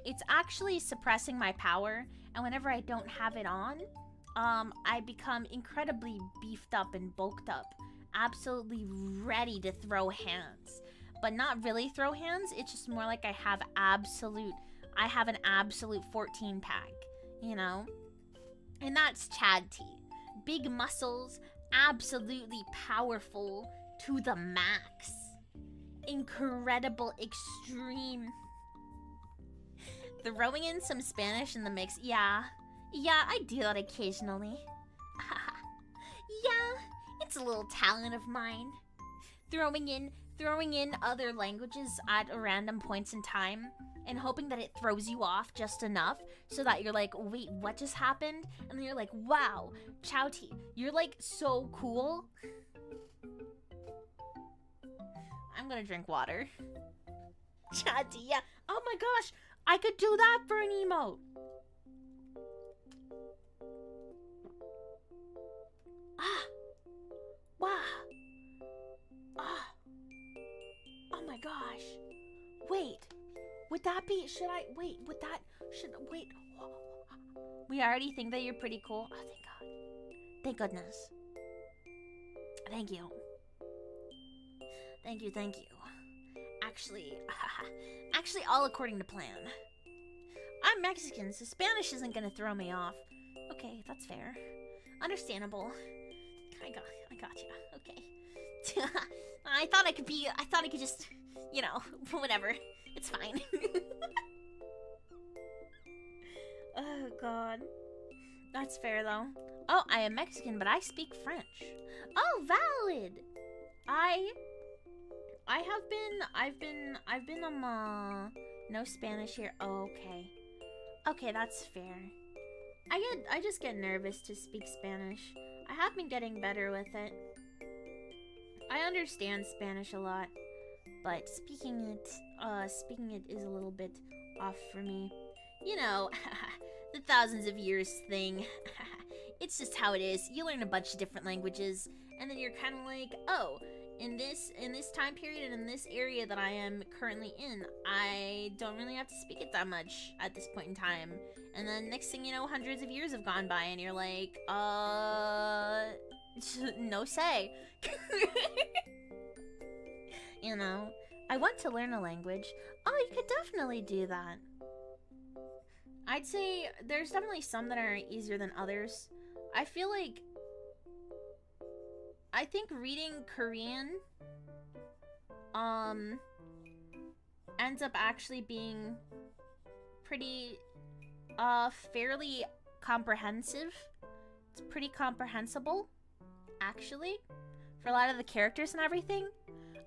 it's actually suppressing my power, and whenever I don't have it on, I become incredibly beefed up and bulked up, absolutely ready to throw hands. But not really throw hands, it's just more like I have an absolute 14 pack, you know? And that's Chad T. Big muscles, absolutely powerful to the max. Incredible, extreme. Throwing in some Spanish in the mix, yeah, I do that occasionally. Yeah, it's a little talent of mine. Throwing in other languages at random points in time and hoping that it throws you off just enough so that you're like, wait, what just happened? And then you're like, wow, Chowty, you're like so cool. I'm gonna drink water. Chowty, yeah. Oh my gosh, I could do that for an emote. Ah. Wow. Ah. Oh my gosh. Wait. Would that be... Should I... Wait. Would that... Should... Wait. We already think that you're pretty cool. Oh, thank God. Thank goodness. Thank you. Thank you, thank you. Actually... Actually, all according to plan. I'm Mexican, so Spanish isn't gonna throw me off. Okay, that's fair. Understandable. I got you. Okay. I thought I could just, you know, whatever. It's fine. Oh god. That's fair though. Oh, I am Mexican, but I speak French. Oh, valid. I've been no Spanish here. Oh, okay. Okay, that's fair. I just get nervous to speak Spanish. I have been getting better with it. I understand Spanish a lot, but speaking it is a little bit off for me. You know, the thousands of years thing. It's just how it is. You learn a bunch of different languages, and then you're kind of like, oh, in this time period and in this area that I am currently in, I don't really have to speak it that much at this point in time. And then next thing you know, hundreds of years have gone by, and you're like, no say. You know, I want to learn a language. Oh, you could definitely do that. I'd say there's definitely some that are easier than others. I feel like, I think reading Korean ends up actually being pretty fairly comprehensive. It's pretty comprehensible, actually, for a lot of the characters and everything.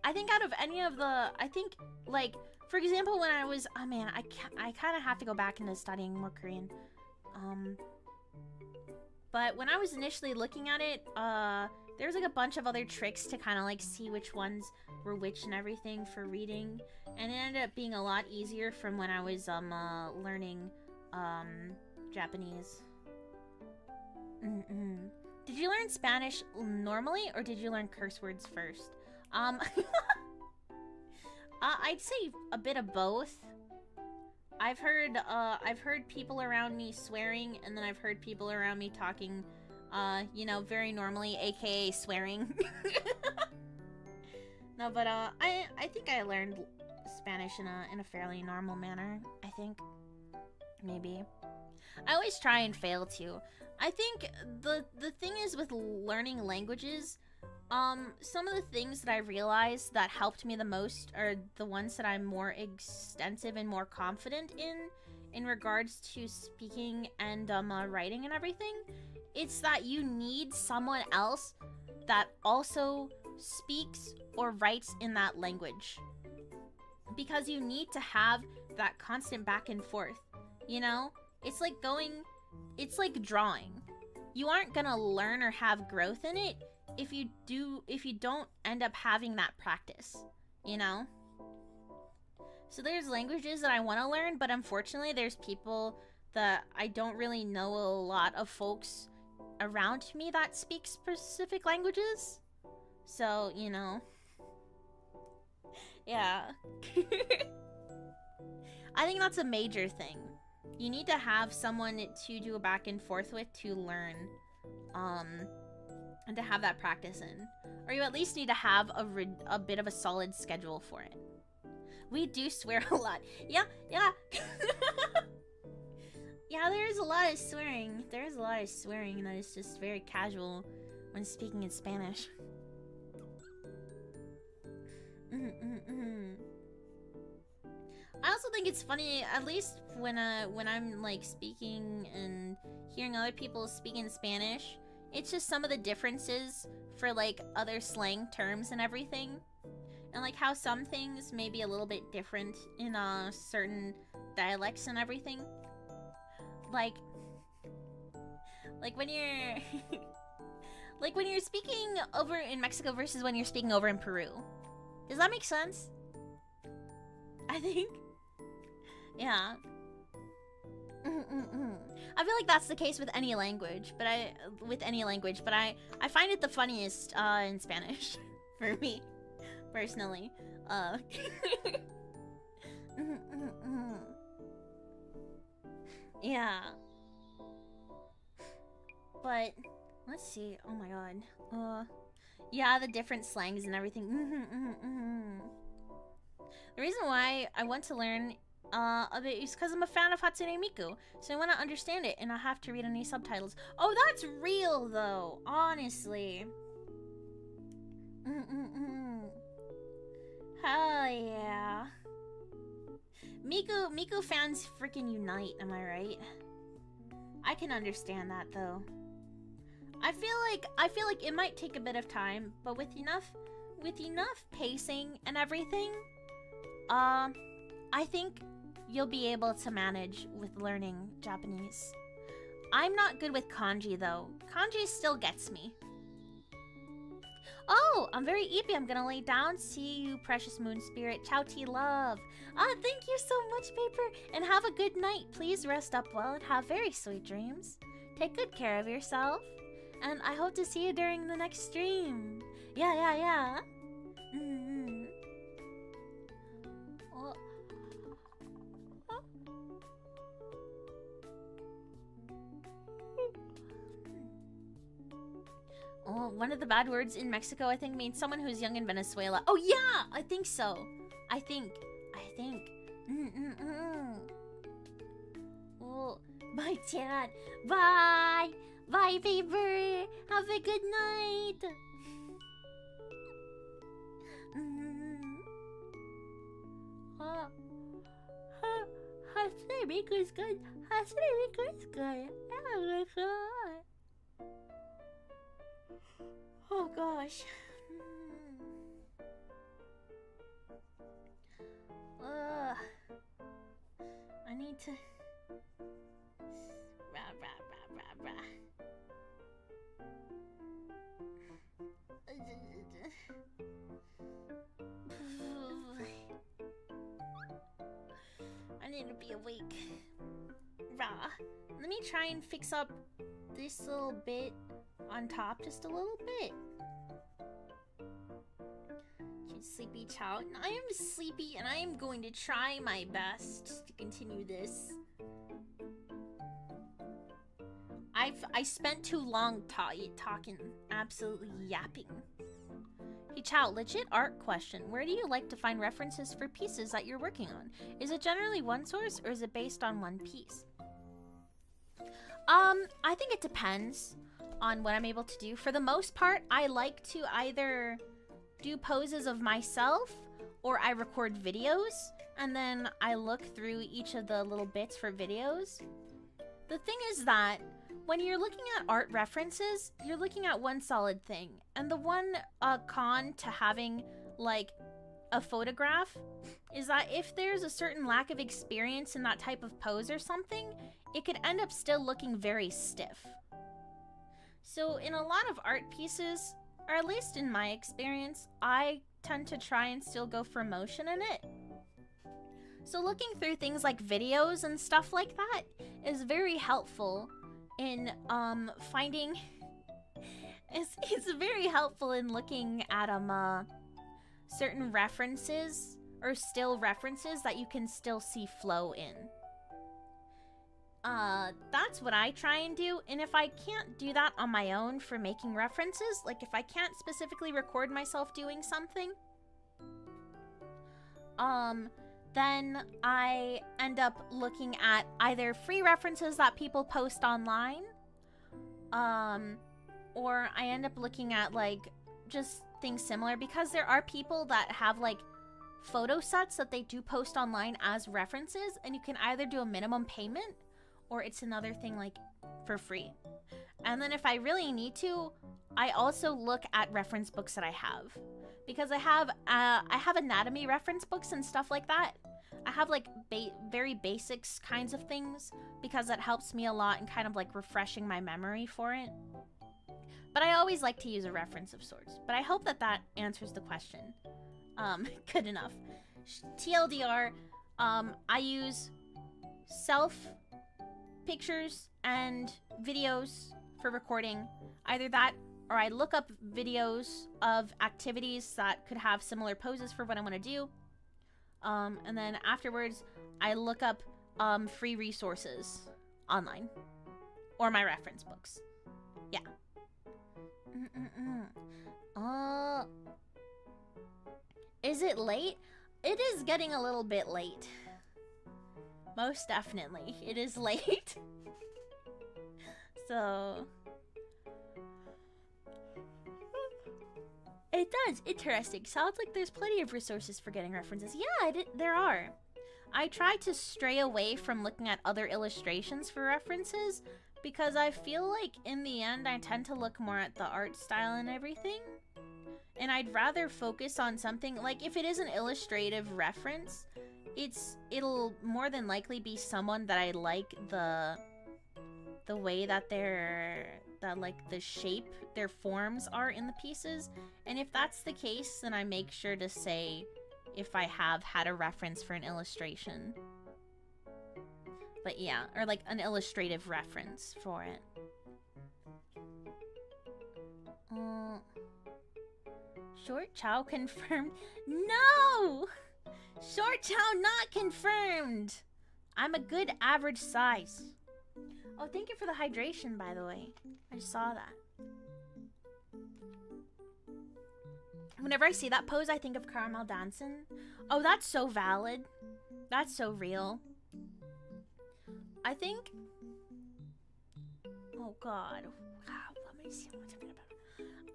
I think out of any of the, I think, like, for example, when I was, oh man, I kind of have to go back into studying more Korean. But when I was initially looking at it, there was like a bunch of other tricks to kind of like see which ones were which and everything for reading. And it ended up being a lot easier from when I was learning Japanese. Did you learn Spanish normally, or did you learn curse words first? I'd say a bit of both. I've heard people around me swearing, and then I've heard people around me talking, you know, very normally, aka swearing. No, but I think I learned Spanish in a fairly normal manner. I think, maybe. I always try and fail too. I think the thing is with learning languages, some of the things that I realized that helped me the most are the ones that I'm more extensive and more confident in regards to speaking and writing and everything. It's that you need someone else that also speaks or writes in that language, because you need to have that constant back and forth, you know? It's like drawing. You aren't gonna learn or have growth in it if you don't end up having that practice, you know? So there's languages that I want to learn, but unfortunately there's people that I don't really know a lot of folks around me that speak specific languages. So, you know. Yeah. I think that's a major thing. You need to have someone to do a back and forth with to learn. And to have that practice in. Or you at least need to have a bit of a solid schedule for it. We do swear a lot. Yeah. Yeah, there's a lot of swearing. There's a lot of swearing that is just very casual when speaking in Spanish. I also think it's funny, at least when I'm like speaking and hearing other people speak in Spanish, it's just some of the differences for like other slang terms and everything. And like how some things may be a little bit different in certain dialects and everything. Like when you're like when you're speaking over in Mexico versus when you're speaking over in Peru. Does that make sense? I think. Yeah. I feel like that's the case with any language, but I find it the funniest in Spanish for me personally. Yeah. But let's see. Oh my god. Yeah, the different slangs and everything. The reason why I want to learn It's because I'm a fan of Hatsune Miku, so I want to understand it, and I have to read any subtitles. Oh, that's real, though, honestly. Hell yeah. Miku fans freaking unite, am I right? I can understand that, though. I feel like it might take a bit of time, but with enough pacing and everything, I think you'll be able to manage with learning Japanese. I'm not good with kanji, though. Kanji still gets me. Oh, I'm very eepy. I'm gonna lay down. See you, precious moon spirit. Chow tea love. Ah, thank you so much, Paper. And have a good night. Please rest up well and have very sweet dreams. Take good care of yourself. And I hope to see you during the next stream. Yeah. Oh. Oh, one of the bad words in Mexico, I think, means someone who's young in Venezuela. Oh, yeah! I think so. I think. Oh, bye, chat. Bye! Bye, Paper! Have a good night! Hatsune Miku's good. Hatsune Miku's good. Oh my god. Oh gosh. I need to. I need to be awake. Let me try and fix up this little bit on top just a little bit. Sleepy child. I am sleepy and I am going to try my best to continue this. I spent too long talking, absolutely yapping. Hey Chow, legit art question. Where do you like to find references for pieces that you're working on? Is it generally one source or is it based on one piece? I think it depends on what I'm able to do. For the most part, I like to either do poses of myself or I record videos and then I look through each of the little bits for videos. The thing is that when you're looking at art references, you're looking at one solid thing. And the one con to having like a photograph is that if there's a certain lack of experience in that type of pose or something, it could end up still looking very stiff. So in a lot of art pieces, or at least in my experience, I tend to try and still go for motion in it. So looking through things like videos and stuff like that is very helpful in finding it's very helpful in looking at certain references or still references that you can still see flow in. That's what I try and do, and if I can't do that on my own for making references, like if I can't specifically record myself doing something, then I end up looking at either free references that people post online, or I end up looking at like just things similar, because there are people that have like photo sets that they do post online as references, and you can either do a minimum payment or it's another thing like for free. And then if I really need to, I also look at reference books that I have, because I have anatomy reference books and stuff like that. I have like very basics kinds of things because that helps me a lot in kind of like refreshing my memory for it. But I always like to use a reference of sorts. But I hope that that answers the question. Good enough. TLDR, I use self pictures and videos for recording. Either that, or I look up videos of activities that could have similar poses for what I want to do. And then afterwards, I look up free resources online. Or my reference books. Yeah. Is it late? It is getting a little bit late. Most definitely. It is late. So... It does. Interesting. Sounds like there's plenty of resources for getting references. Yeah, there are. I try to stray away from looking at other illustrations for references because I feel like in the end I tend to look more at the art style and everything. And I'd rather focus on something like if it is an illustrative reference, it'll more than likely be someone that I like the way that the shape, their forms are in the pieces. And if that's the case, then I make sure to say if I have had a reference for an illustration. But yeah, or like an illustrative reference for it. Short Chow confirmed. No! Short Chow not confirmed! I'm a good average size. Oh, thank you for the hydration, by the way. I just saw that. Whenever I see that pose, I think of Caramel dancing. Oh, that's so valid. That's so real. I think... Oh, God. Wow, let me see what I'm talking about.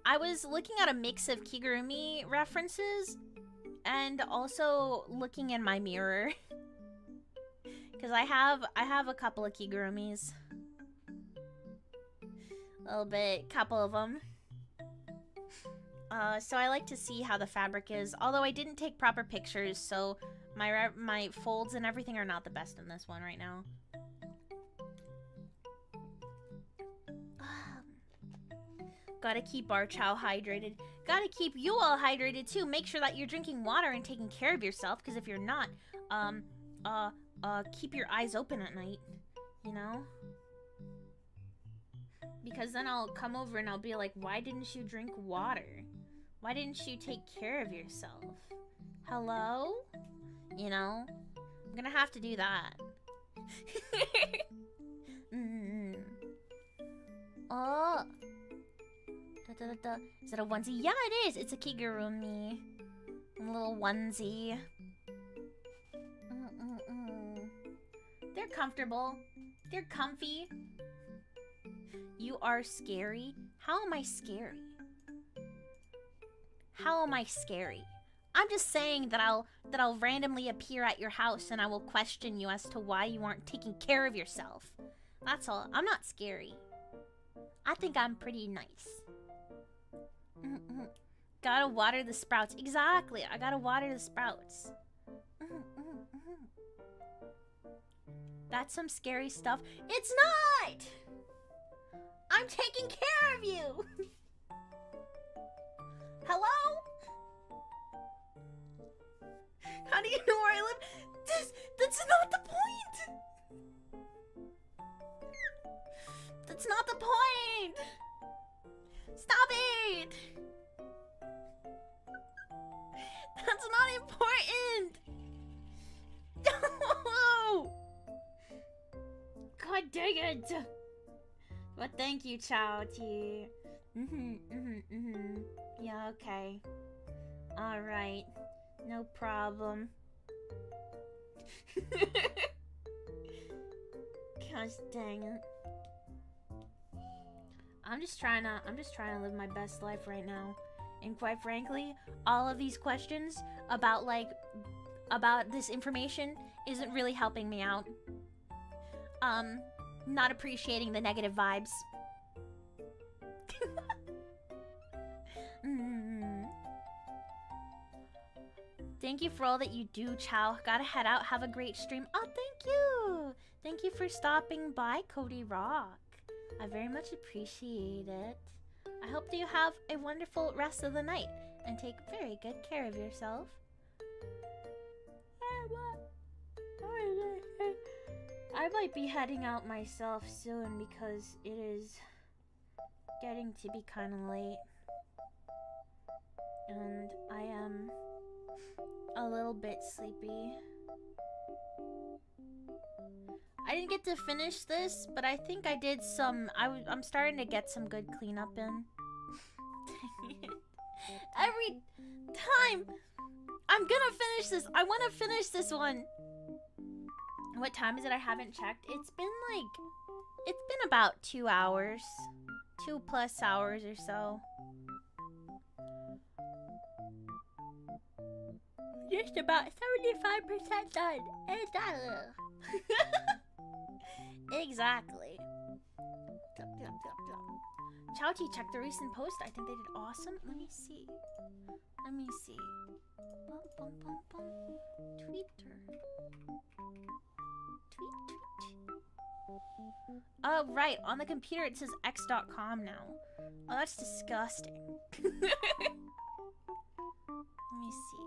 I was looking at a mix of kigurumi references and also looking in my mirror. Because I have a couple of kigurumis. A little bit, couple of them. So I like to see how the fabric is. Although I didn't take proper pictures, so my folds and everything are not the best in this one right now. Gotta keep our chow hydrated. Gotta keep you all hydrated too. Make sure that you're drinking water and taking care of yourself. Because if you're not, keep your eyes open at night. You know? Because then I'll come over and I'll be like, why didn't you drink water? Why didn't you take care of yourself? Hello? You know? I'm gonna have to do that. Oh. Is it a onesie? Yeah, it is. It's a kigurumi. A little onesie. They're comfortable. They're comfy. You are scary? How am I scary? How am I scary? I'm just saying that I'll randomly appear at your house and I will question you as to why you aren't taking care of yourself. That's all. I'm not scary. I think I'm pretty nice. Gotta water the sprouts. Exactly. I gotta water the sprouts. That's some scary stuff. It's not! I'm taking care of you! Hello? How do you know where I live? That's not the point! That's not the point! Stop it! That's not important! No! God dang it! But thank you, Chow T. Yeah, okay. Alright. No problem. Gosh dang it. I'm just trying to live my best life right now. And quite frankly, all of these questions about this information isn't really helping me out. Not appreciating the negative vibes. Thank you for all that you do, Chow. Gotta head out. Have a great stream. Oh, thank you. Thank you for stopping by, Cody Rock. I very much appreciate it. I hope that you have a wonderful rest of the night and take very good care of yourself. I might be heading out myself soon because it is getting to be kind of late. And I am a little bit sleepy. I didn't get to finish this, but I think I did some... I'm starting to get some good cleanup in. Every time I'm gonna finish this. I want to finish this one. What time is it? I haven't checked. It's been about 2 hours. 2+ hours or so. Just about 75% done. Exactly. Chowty, check the recent post. I think they did awesome. Let me see. Bum, bum, bum, bum. Twitter. Tweet. Oh, right. On the computer it says x.com now. Oh, that's disgusting. Let me see.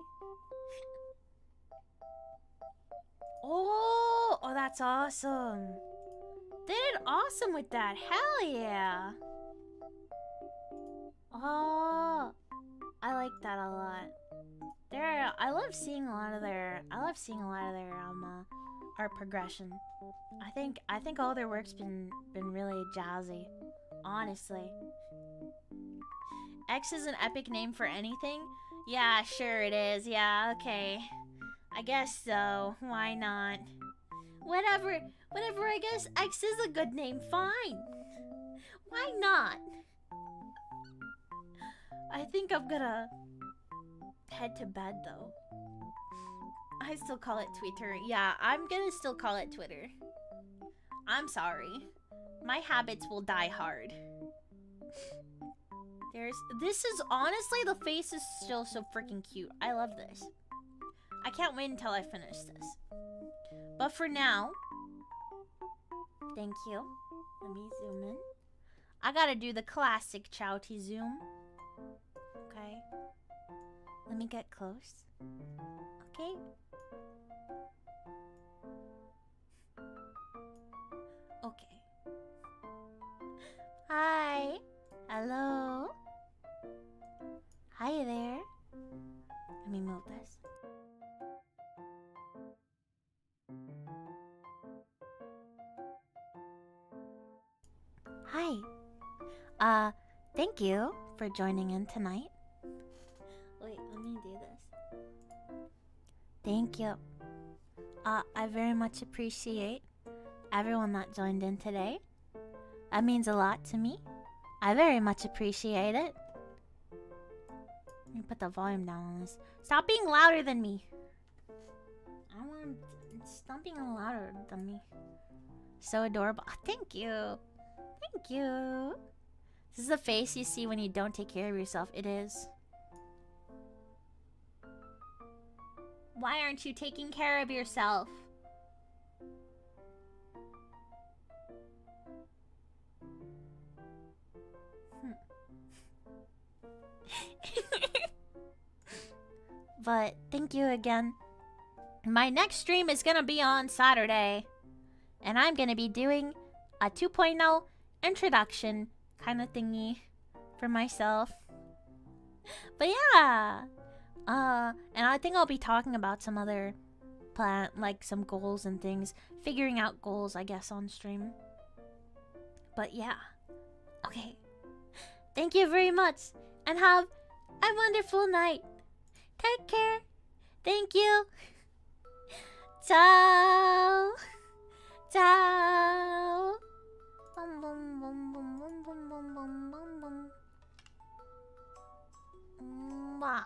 Oh, that's awesome. They did awesome with that. Hell yeah. Oh, I like that a lot. I love seeing a lot of their art progression. I think all their work's been really jazzy, honestly. X is an epic name for anything? Yeah, sure it is. Yeah, okay. I guess so. Why not? Whatever, I guess X is a good name. Fine. Why not? I think I'm gonna head to bed though. I still call it Twitter. Yeah, I'm gonna still call it Twitter. I'm sorry. My habits will die hard. This is honestly, the face is still so freaking cute. I love this. I can't wait until I finish this. But for now, thank you. Let me zoom in. I gotta do the classic Chowty zoom. Okay. Let me get close. Okay. Okay. Hi. Hello. Hi there. Let me move this. Hi. Thank you for joining in tonight. Wait, let me do this. Thank you. I very much appreciate everyone that joined in today. That means a lot to me. I very much appreciate it. Let me put the volume down on this. Stop being louder than me. I don't want him stop being louder than me. So adorable. Oh, thank you. Thank you. This is the face you see when you don't take care of yourself. It is. Why aren't you taking care of yourself? But thank you again. My next stream is gonna be on Saturday. And I'm gonna be doing a 2.0 introduction kind of thingy for myself. But yeah. And I think I'll be talking about some other like some goals and things. Figuring out goals, I guess, on stream. But yeah. Okay. Thank you very much. And have a wonderful night. Take care. Thank you. Ciao. Ciao. Bum bum bum bum bum bum bum bum bum. Mwah.